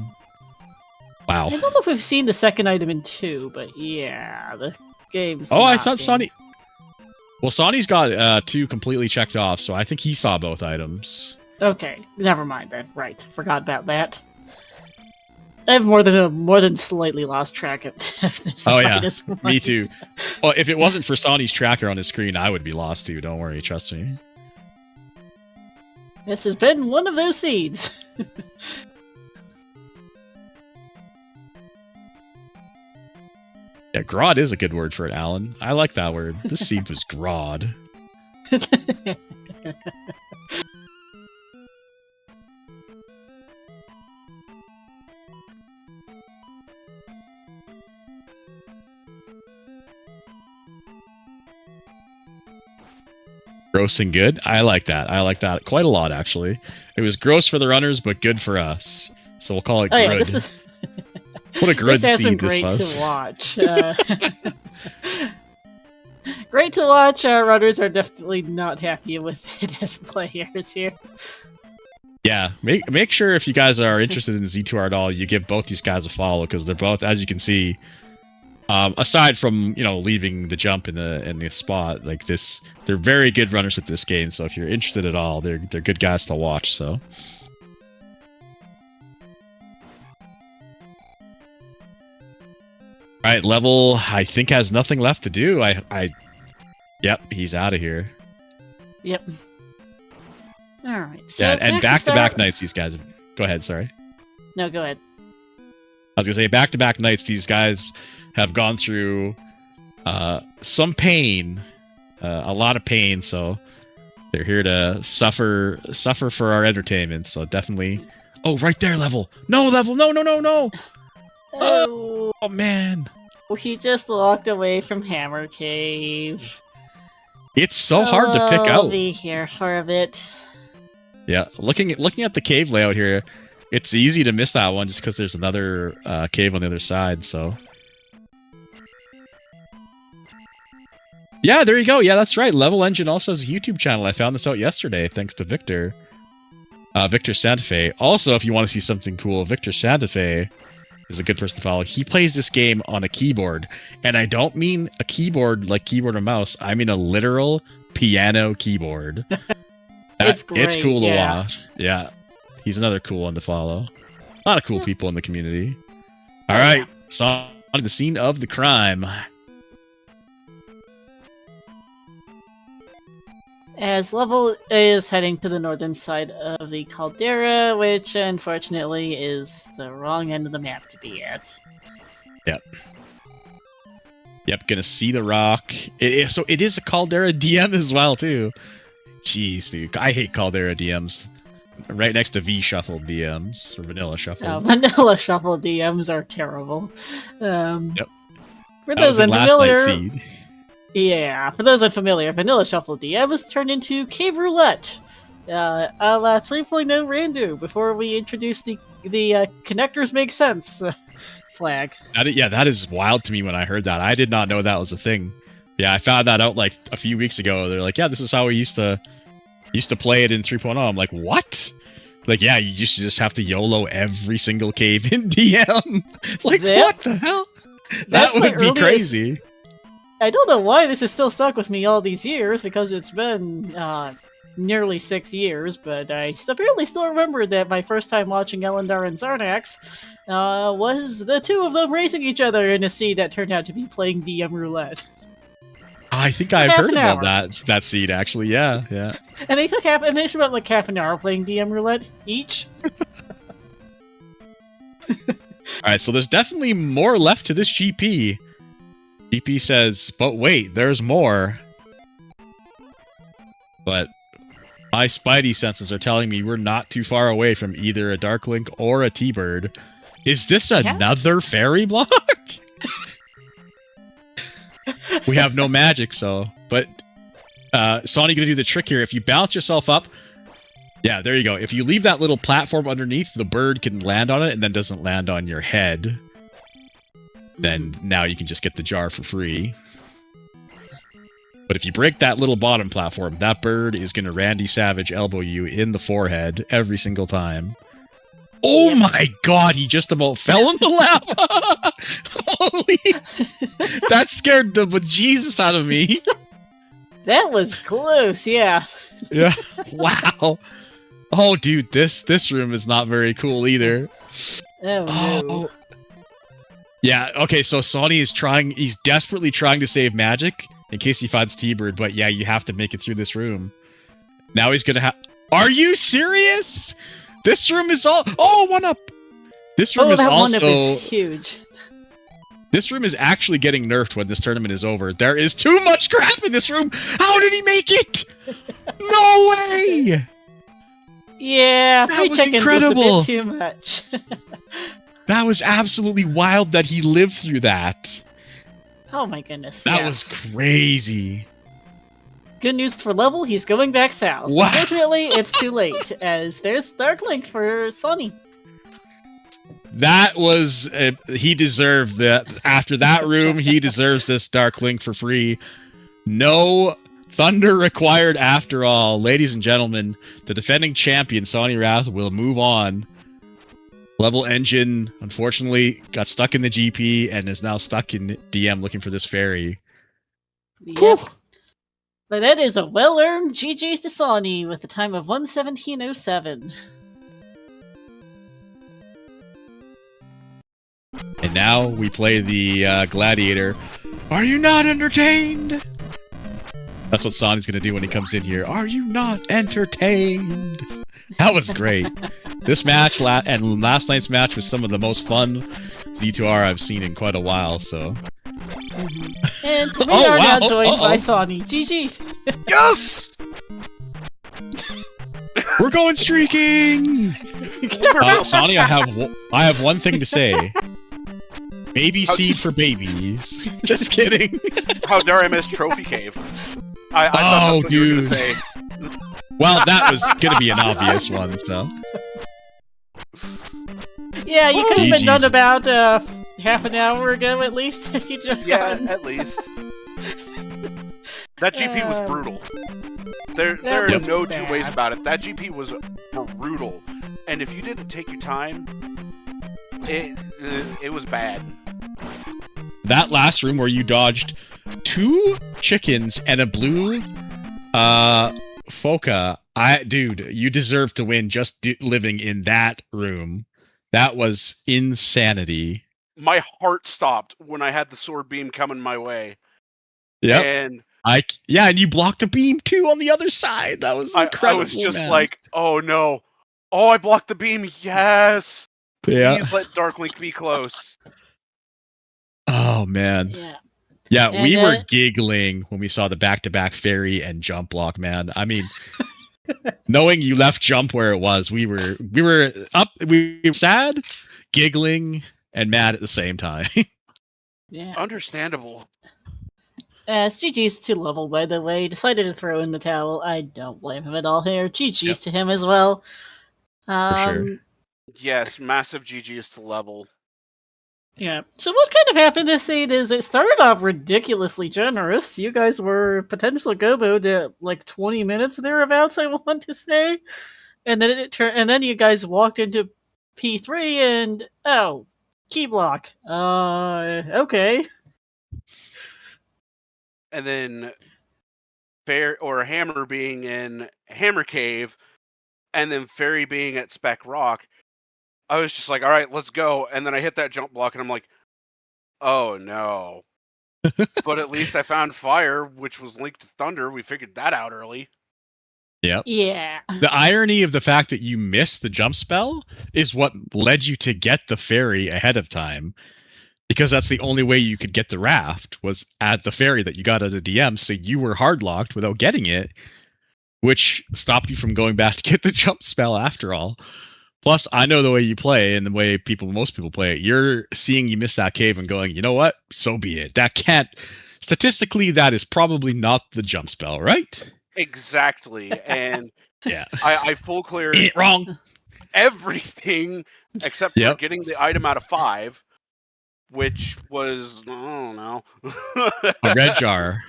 Wow.
I don't know if we've seen the second item in 2, but yeah, the game's
I thought Sonny... Well, Sonny's got 2 completely checked off, so I think he saw both items.
Okay, never mind then. Right, forgot about that. I have more than slightly lost track of this.
Oh yeah, me too. Well, if it wasn't for Sonny's tracker on his screen, I would be lost too. Don't worry, trust me.
This has been one of those seeds.
Yeah, grod is a good word for it, Alan. I like that word. This seed was grod. Gross and good. I like that. I like that quite a lot, actually. It was gross for the runners, but good for us. So we'll call it good.
Yeah, this is...
What a good
this has been great to watch. Great to watch. Our runners are definitely not happy with it as players here.
Yeah, make sure if you guys are interested in Z2R at all, you give both these guys a follow, because they're both, as you can see, aside from leaving the jump in the spot like this, they're very good runners at this game. So if you're interested at all, they're good guys to watch. So. All right, level I think has nothing left to do. Yep, he's out of here.
Yep. All right. So
yeah, and back-to-back nights these guys. Go ahead. Sorry.
No, go ahead.
I was gonna say back-to-back nights these guys have gone through some pain, a lot of pain. So they're here to suffer for our entertainment. So definitely. Oh, right there, level. No, level. No. Oh man.
He just walked away from Hammer Cave.
It's so hard to pick out.
I'll be here for a bit.
Yeah, looking at the cave layout here, it's easy to miss that one just because there's another cave on the other side. So Yeah, there you go. Yeah, that's right. Level Engine also has a YouTube channel. I found this out yesterday, thanks to Victor. Victor Santa Fe. Also, if you want to see something cool, Victor Santa Fe is a good person to follow. He plays this game on a keyboard. And I don't mean a keyboard like keyboard and mouse. I mean a literal piano keyboard.
It's great.
It's cool to watch. Yeah. He's another cool one to follow. A lot of cool people in the community. All right. So, on the scene of the crime.
As Level is heading to the northern side of the caldera, which unfortunately is the wrong end of the map to be at.
Yep. Yep, gonna see the rock. So it is a caldera DM as well, too. Jeez, dude. I hate caldera DMs. Right next to V-shuffle DMs, or vanilla shuffle.
Oh, vanilla shuffle DMs are terrible.
Yep.
For those unfamiliar...
Seed.
Yeah, for those unfamiliar, Vanilla Shuffle DM was turned into Cave Roulette, a la 3.0 Rando, before we introduced the connectors make sense flag.
That is wild to me when I heard that. I did not know that was a thing. Yeah, I found that out like a few weeks ago. They're like, yeah, this is how we used to play it in 3.0. I'm like, what? Like, yeah, you just have to YOLO every single cave in DM. It's like, what the hell? That would be crazy.
I don't know why this is still stuck with me all these years, because it's been nearly 6 years, but I apparently still remember that my first time watching Elendar and Zarnax was the two of them racing each other in a seed that turned out to be playing DM roulette.
I think I've heard about that seed, actually, yeah.
And they spent like half an hour playing DM roulette each.
Alright, so there's definitely more left to this GP. GP says, but wait, there's more. But my spidey senses are telling me we're not too far away from either a Dark Link or a T-Bird. Is this another fairy block? We have no magic, so... But, Sawny gonna do the trick here. If you bounce yourself up... Yeah, there you go. If you leave that little platform underneath, the bird can land on it and then doesn't land on your head. Then now you can just get the jar for free. But if you break that little bottom platform, that bird is going to Randy Savage elbow you in the forehead every single time. Oh my god, he just about fell in the lava! Holy... That scared the bejesus out of me.
That was close, yeah.
Yeah, wow. Oh, dude, this room is not very cool either.
Oh, no.
Yeah, okay, so Sawney is he's desperately trying to save magic in case he finds T-Bird, but yeah, you have to make it through this room. Now he's gonna are you serious? This room is all- Oh, 1-up! This room is also-
1-up is huge.
This room is actually getting nerfed when this tournament is over. There is too much crap in this room! How did he make it? No way!
Yeah, 3 check-ins was a bit too much.
That was absolutely wild that he lived through that.
Oh my goodness,
That was crazy.
Good news for Level, he's going back south.
Wow.
Unfortunately, it's too late, as there's Dark Link for Sunny.
That was... he deserved that. After that room, he deserves this Dark Link for free. No thunder required after all. Ladies and gentlemen, the defending champion, Sawneyrath, will move on. Level Engine, unfortunately, got stuck in the GP and is now stuck in DM looking for this fairy.
Yep.
Whew.
But that is a well-earned GG's to Sawney with a time of 1:17:07.
And now we play the Gladiator. Are you not entertained? That's what Sawney's gonna do when he comes in here. Are you not entertained? That was great. This match and last night's match was some of the most fun Z2R I've seen in quite a while, so...
And we are now joined by Sawney. GG!
Yes!
We're going streaking! Sawney, I have one thing to say. Baby seed for babies. Just kidding.
How dare I miss Trophy Cave? I thought that's what you were gonna say.
Well, that was gonna be an obvious one, so...
Yeah, you could have been done about half an hour ago, at least, if you just
at least. That GP was brutal. There are
was
no
bad.
two ways about it. That GP was brutal, and if you didn't take your time, it was bad.
That last room where you dodged 2 chickens and a blue Foca, dude, you deserve to win just living in that room. That was insanity.
My heart stopped when I had the sword beam coming my way.
Yep.
And
and you blocked a beam too on the other side. That was incredible.
I was just
man.
like, oh no. Oh, I blocked the beam. Yes. Please
Yeah.
let Darklink be close.
Oh man. Yeah,
And,
we were giggling when we saw the back-to-back fairy and jump block, man. I mean, knowing you left jump where it was, we were sad, giggling, and mad at the same time.
Yeah.
Understandable.
As GG's to level, by the way, decided to throw in the towel. I don't blame him at all here. GG's to him as well.
For sure.
Yes, massive GG's to level.
Yeah. So what kind of happened this scene is it started off ridiculously generous. You guys were potential go-boed at like 20 minutes thereabouts, I want to say. And then you guys walked into P3 and key block. Okay.
And then Hammer being in Hammer Cave, and then Fairy being at Spec Rock. I was just like, all right, let's go. And then I hit that jump block, and I'm like, oh no. But at least I found Fire, which was linked to Thunder. We figured that out early.
Yep.
Yeah.
The irony of the fact that you missed the jump spell is what led you to get the fairy ahead of time. Because that's the only way you could get the raft, was at the ferry that you got at a DM, so you were hard-locked without getting it, which stopped you from going back to get the jump spell after all. Plus, I know the way you play and the way most people play it. You're seeing you miss that cave and going, you know what? So be it. Statistically, that is probably not the jump spell, right?
Exactly. And
yeah,
I full cleared
wrong.
Everything except for getting the item out of 5. Which was, I don't know.
A red jar.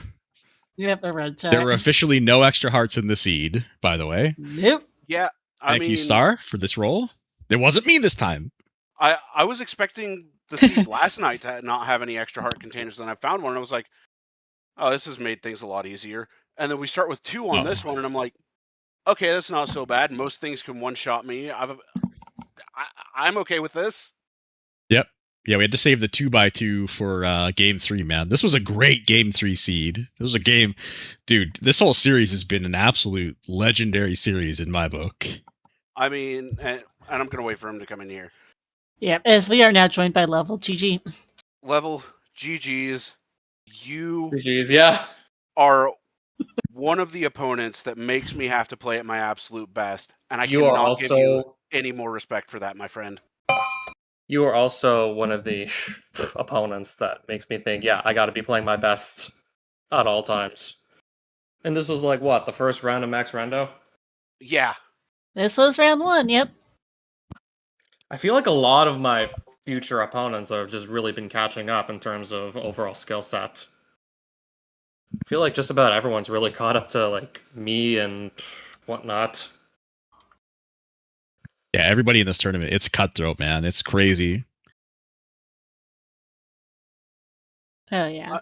Yep, a red jar.
There were officially no extra hearts in the seed, by the way.
Nope.
Yeah,
Thank you, Star, for this role. It wasn't me this time.
I was expecting the seed last night to not have any extra heart containers, and I found one, and I was like, oh, this has made things a lot easier. And then we start with 2 on this one, and I'm like, okay, that's not so bad. Most things can one-shot me. I'm okay with this.
Yep. Yeah, we had to save the 2x2 for game 3, man. This was a great game 3 seed. It was a game, dude. This whole series has been an absolute legendary series in my book.
I mean, and I'm gonna wait for him to come in here.
Yeah, as we are now joined by Level GG.
Level GG's. You
GG's,
are one of the opponents that makes me have to play at my absolute best, and I
You are
cannot give
also
you any more respect for that, my friend.
You are also one of the opponents that makes me think, yeah, I gotta be playing my best at all times. And this was like, what, the first round of Max Rando?
Yeah.
This was round 1, yep.
I feel like a lot of my future opponents have just really been catching up in terms of overall skill set. I feel like just about everyone's really caught up to, like, me and whatnot.
Yeah, everybody in this tournament, it's cutthroat, man. It's crazy.
Oh, yeah.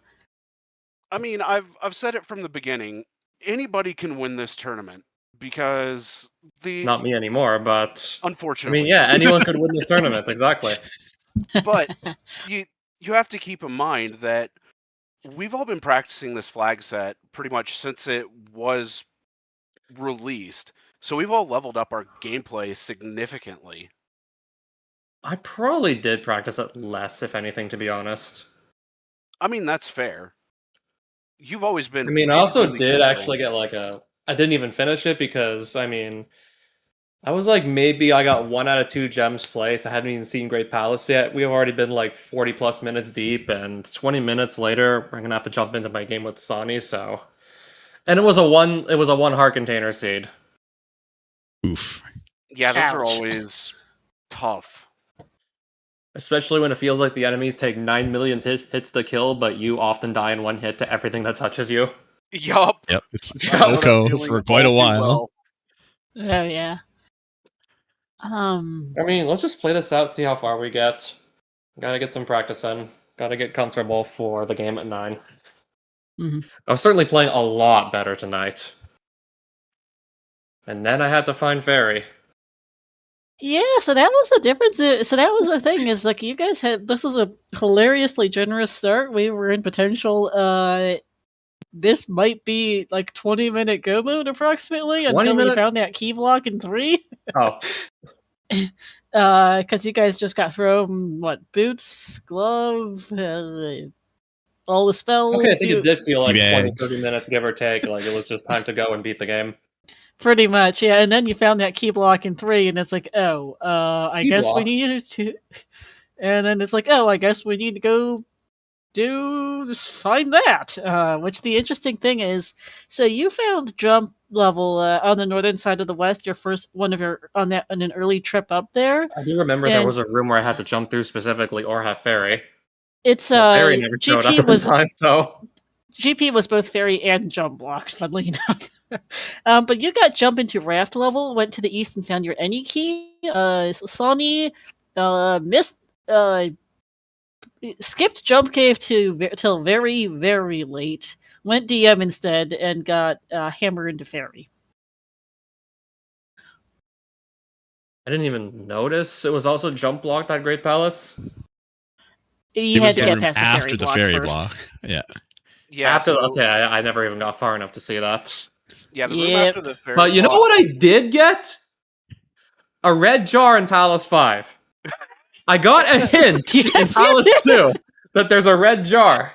I mean, I've said it from the beginning. Anybody can win this tournament because
Not me anymore, but
unfortunately.
I mean, yeah, anyone could win this tournament, exactly.
But you have to keep in mind that we've all been practicing this flag set pretty much since it was released. So we've all leveled up our gameplay significantly.
I probably did practice it less, if anything, to be honest.
I mean, that's fair. You've always been...
I mean, I also did actually get like a... I didn't even finish it because, I mean, I was like, maybe I got 1 out of 2 gems placed. I hadn't even seen Great Palace yet. We've already been like 40 plus minutes deep, and 20 minutes later, we're gonna have to jump into my game with Sawny, so... And it was a 1 heart container seed.
Oof.
Yeah, those are always tough.
Especially when it feels like the enemies take 9 million hits to kill, but you often die in 1 hit to everything that touches you.
Yup.
Yep, it's
I know that
Oko
feeling
for quite a
all too
while.
well.
Oh yeah.
I mean, let's just play this out, see how far we get. Gotta get some practice in. Gotta get comfortable for the game at 9.
Mhm.
I was certainly playing a lot better tonight. And then I had to find Fairy.
Yeah, so that was the difference. So that was the thing is like you guys had this was a hilariously generous start. We were in potential. This might be like 20-minute go mode approximately
20
until we
minute?
found that key block in 3.
Oh,
Because you guys just got thrown what boots, glove, all the spells.
okay, I think it did feel like 20,
Bags.
30 minutes, give or take. Like, it was just time to go and beat the game.
Pretty much, yeah. And then you found that key block in 3, and it's like, oh, I
Key
guess we
block?
needed to. And then it's like, oh, I guess we need to go just find that. Which the interesting thing is, so you found jump level on the northern side of the west. Your first one of your on an early trip up there.
I do remember there
And
was a room where I had to jump through specifically or have Fairy.
it's
But Fairy never showed up
GP
in
was
time, so...
GP was both fairy and jump blocked, funnily enough. But you got jump into raft level, went to the east and found your any key. Sawney missed skipped jump cave till very very late. Went DM instead and got hammer into fairy.
I didn't even notice it was also jump blocked at Great Palace.
You
It
had
was
to
the
get
room
past
after
the
the
fairy
fairy
block first.
block. Yeah.
Yeah.
After
so
okay, I never even got far enough to see that.
yeah, the room
Yep.
after the fairy
But you know
block.
what I did get? A red jar in Palace 5. I got a hint in
Yes, you
Palace
did.
2 that there's a red jar.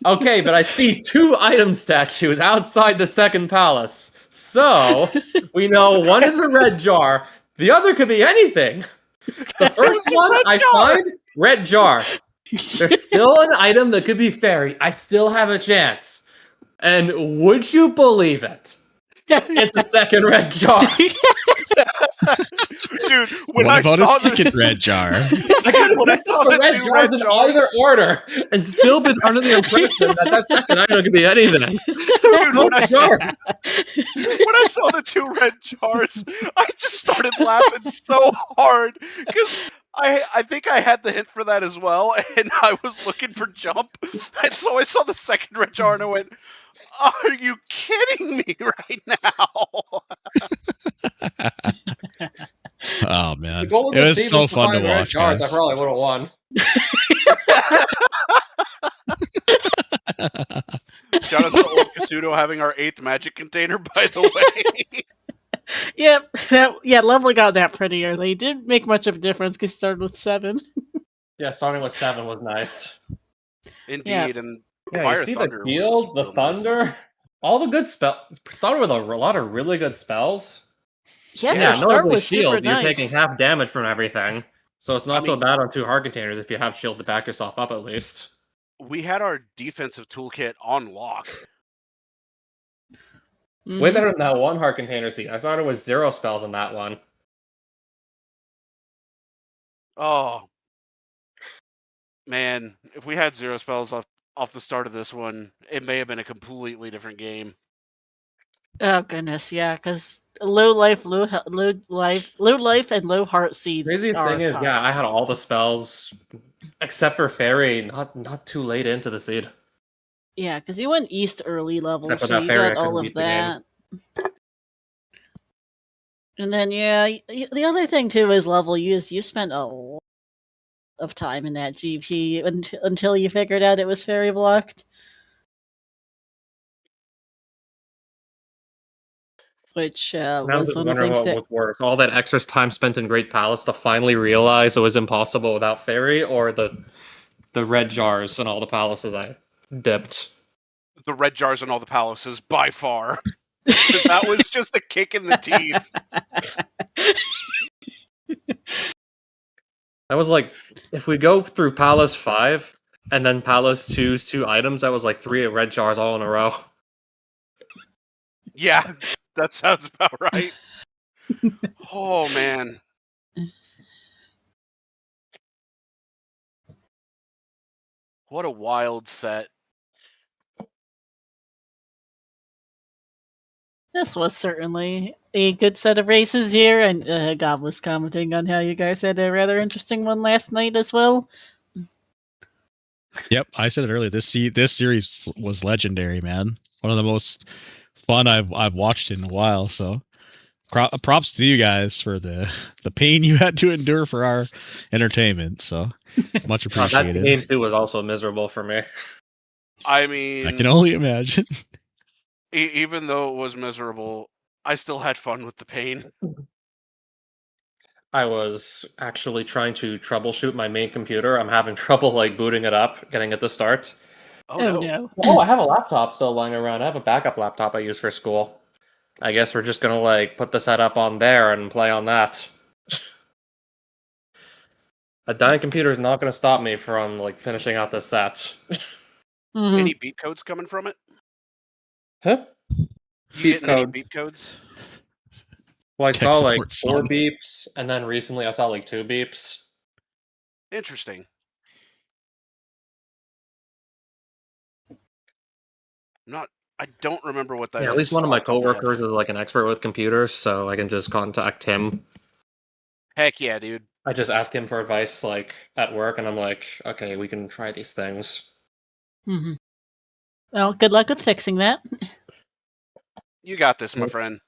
Okay, but I see 2 item statues outside the second palace. So, we know one is a red jar, the other could be anything. The first
was a
one
red
I
jar!
find, red jar. There's still an item that could be fairy. I still have a chance. And would you believe it? It's a second red jar.
Dude, when
What
I
about a
saw
second
the
red jar?
I could have
when I
picked
saw
up the
the
red
2
jars
red
in
jars,
either order and still been under the impression that second item could be anything.
dude, when I saw
Jars.
when I saw the 2 red jars, I just started laughing so hard because I think I had the hint for that as well, and I was looking for jump, and so I saw the second red jar, and I went, "Are you kidding me right now?"
Oh man,
The goal of
it
the
was
seed
so
was to
fun to
find red
watch,
jars. I
guys.
probably would have won.
Shout out to old Kasudo having our 8th magic container, by the way.
Yep. Level got that pretty early. It didn't make much of a difference because it started with 7.
Yeah, starting with 7 was nice.
Indeed, and
Yeah, you
Fire
see the
Thunder was
shield, the
real nice.
thunder, all the good spells. Started with a lot of really good spells.
Yeah,
Yeah,
their start
notably
was super
shield. You're
nice.
taking half damage from everything, so it's not so
mean-
bad on 2 hard containers if you have shield to back yourself up at least.
We had our defensive toolkit on lock.
Way
Mhm.
better than that 1 hard container seed. I started with 0 spells on that one.
Oh man, if we had 0 spells off the start of this one, it may have been a completely different game.
Oh goodness, yeah, because low life, low life, and low heart seeds
Craziest
are
thing is,
tough.
yeah, I had all the spells except for fairy, not too late into the seed.
Yeah, because you went east early level,
Except for
so
that
you
fairy, I
got all
couldn't
of
beat the game.
that. And then the other thing too is level. You spent a lot of time in that GP until you figured out it was fairy blocked. Which
And I was
was
just
one of the
wondering
things
what
that
was worse: all that extra time spent in Great Palace to finally realize it was impossible without fairy, or the red jars in all the palaces I dipped.
The red jars in all the palaces, by far. 'Cause that was just a kick in the teeth.
That was like, if we go through Palace 5 and then Palace 2's 2 items, that was like 3 red jars all in a row.
Yeah, that sounds about right. Oh man. What a wild set.
This was certainly a good set of races here, and God was commenting on how you guys had a rather interesting one last night as well.
Yep, I said it earlier. This series was legendary, man. One of the most fun I've watched in a while. So, props to you guys for the pain you had to endure for our entertainment. So, much appreciated.
That game too was also miserable for me.
I mean,
I can only imagine.
Even though it was miserable, I still had fun with the pain.
I was actually trying to troubleshoot my main computer. I'm having trouble like booting it up, getting it to start.
Oh no.
Oh, I have a laptop still lying around. I have a backup laptop I use for school. I guess we're just gonna like put the setup on there and play on that. A dying computer is not gonna stop me from like finishing out this set.
Mhm.
Any beat codes coming from it?
Huh?
You
Beep
getting any
codes.
beat codes?
Well, I
Tech
saw like
support
4
son.
beeps, and then recently I saw like 2 beeps.
Interesting. I don't remember what that is.
Yeah, at least one of my
off the top head.
coworkers is like an expert with computers, so I can just contact him.
Heck yeah, dude.
I just ask him for advice like at work, and I'm like, okay, we can try these things.
Mhm. Well, good luck with fixing that.
You got this, my
Yes.
friend.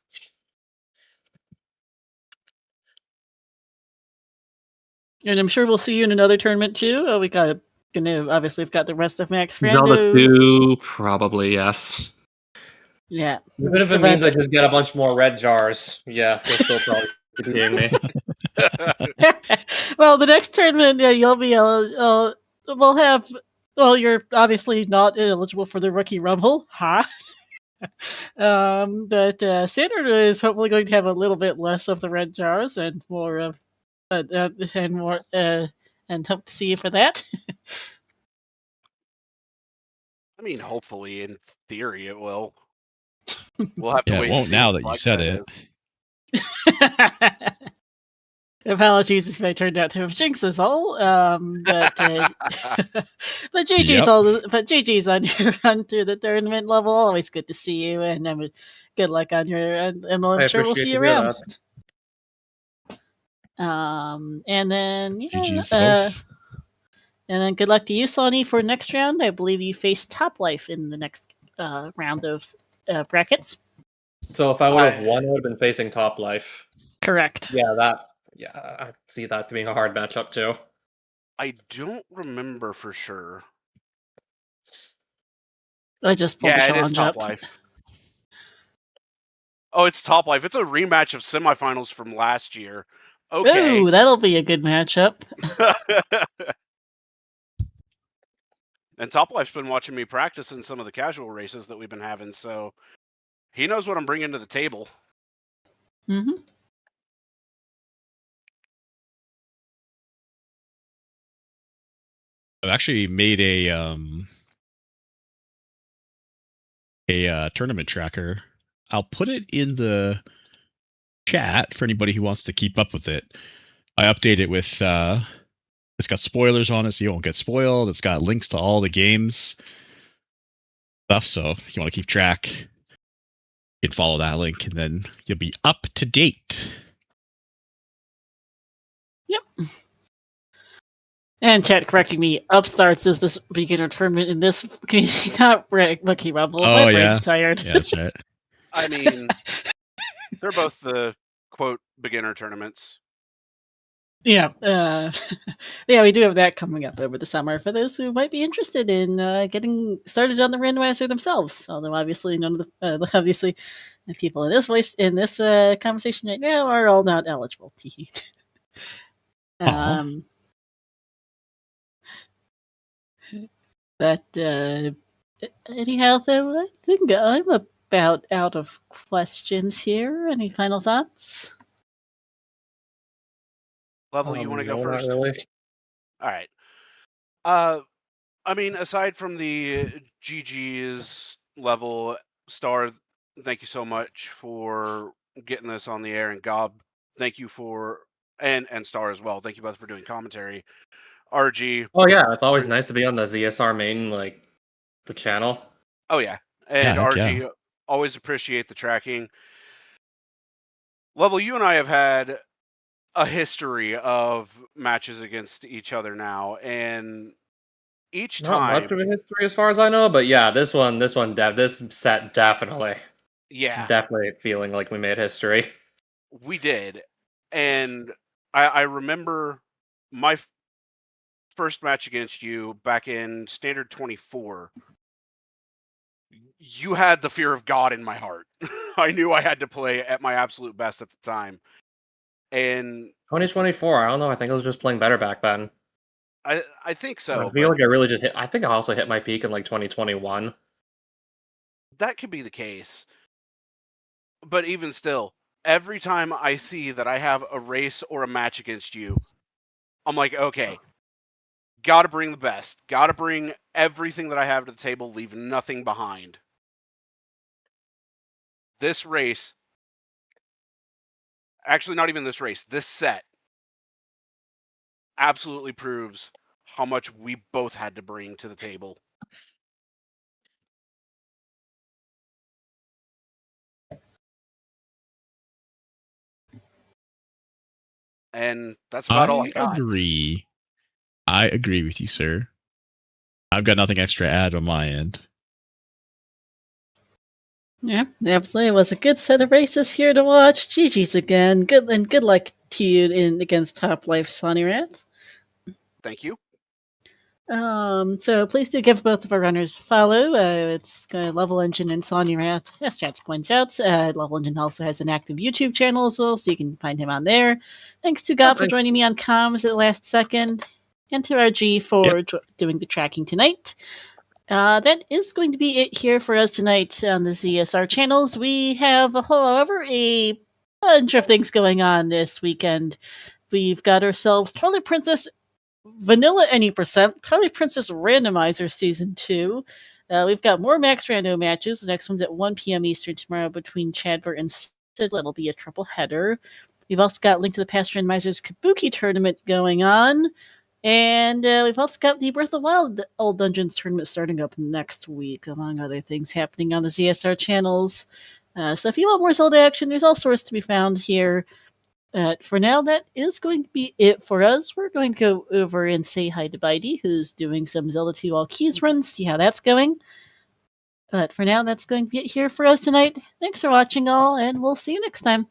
And I'm sure we'll see you in another tournament too. Obviously we've got the rest of Max
Zelda
Rando.
2, probably, yes.
Yeah.
Even if it means I just get a bunch more red jars, yeah, you'll still probably be seeing me.
Well, the next tournament, you'll be we'll have. Well, you're obviously not eligible for the rookie rumble, huh? But Standard is hopefully going to have a little bit less of the red jars and more of, and more, and hope to see you for that.
I mean, hopefully, in theory, it will. We'll have to
Yeah,
wait
it won't
and see
now
what
that you
the
said
flex
it.
is.
Apologies if I turned out to have jinxed us all. But GG's
Yep.
but GG's on your run through the tournament level. Always good to see you, and good luck on your. And I'm sure we'll see you around. And then
GG's to both.
and then good luck to you, Sawny, for next round. I believe you face Top Life in the next round of brackets.
So if I would have won, I would have been facing Top Life.
Correct.
Yeah, I see that being a hard matchup too.
I don't remember for sure.
I just pulled the
it is
challenge
Top
up.
Life. Oh, it's Top Life. It's a rematch of semifinals from last year. Okay.
Ooh, that'll be a good matchup.
And Top Life's been watching me practice in some of the casual races that we've been having, so he knows what I'm bringing to the table.
Mm-hmm.
I've actually made a tournament tracker. I'll put it in the chat for anybody who wants to keep up with it. I update it with it's got spoilers on it, so you won't get spoiled. It's got links to all the games stuff. So if you want to keep track, you can follow that link, and then you'll be up to date.
Yep. And chat correcting me, Upstarts is this beginner tournament in this community, not Rookie Rumble.
Oh,
My
yeah.
brain's tired.
Yeah, that's right.
I mean, they're both the quote beginner tournaments.
Yeah, yeah, we do have that coming up over the summer for those who might be interested in getting started on the randomizer themselves. Although obviously none of the people in this conversation right now are all not eligible. But anyhow, though, I think I'm about out of questions here. Any final thoughts?
Level, you want to go
No,
first?
not really.
All right. I mean, aside from the GG's level, Star, thank you so much for getting this on the air, and Gob, thank you for, and Star as well. Thank you both for doing commentary. RG.
Oh yeah, it's always nice to be on the ZSR main, like the channel.
Oh yeah, and
Yeah, heck
RG.
yeah.
Always appreciate the tracking. Level, you and I have had a history of matches against each other now, and each
Not
time,
much of a history as far as I know, but yeah, this set definitely feeling like we made history.
We did. And I remember my first match against you back in Standard 24. You had the fear of God in my heart. I knew I had to play at my absolute best at the time. And
2024, I don't know, I think I was just playing better back then.
I think so.
I feel like I really just hit, I think I also hit my peak in like 2021.
That could be the case. But even still, every time I see that I have a race or a match against you, I'm like, okay, gotta bring the best. Gotta bring everything that I have to the table, leave nothing behind. This race, actually not even this race, this set absolutely proves how much we both had to bring to the table. And that's about all I got.
I agree with you, sir. I've got nothing extra to add on my end.
Yeah, absolutely. It was a good set of races here to watch. GG's again. Good luck to you against Top Life Sawneyrath.
Thank you.
So please do give both of our runners a follow. It's levelengine and Sawneyrath, as Chats points out. levelengine also has an active YouTube channel as well, so you can find him on there. Thanks to God for joining me on comms at the last second, and to RG for doing the tracking tonight. That is going to be it here for us tonight on the ZSR channels. We have, however, a bunch of things going on this weekend. We've got ourselves Twilight Princess Vanilla Any Percent, Twilight Princess Randomizer Season 2. We've got more Max Rando matches. The next one's at 1 p.m. Eastern tomorrow between Chadver and Sid. It'll be a triple header. We've also got Link to the Past Randomizer's Kabuki tournament going on. And we've also got the Breath of the Wild Old Dungeons tournament starting up next week, among other things happening on the ZSR channels. So if you want more Zelda action, there's all sorts to be found here. For now, that is going to be it for us. We're going to go over and say hi to Bitey, who's doing some Zelda 2 All Keys runs, see how that's going. But for now, that's going to be it here for us tonight. Thanks for watching all, and we'll see you next time.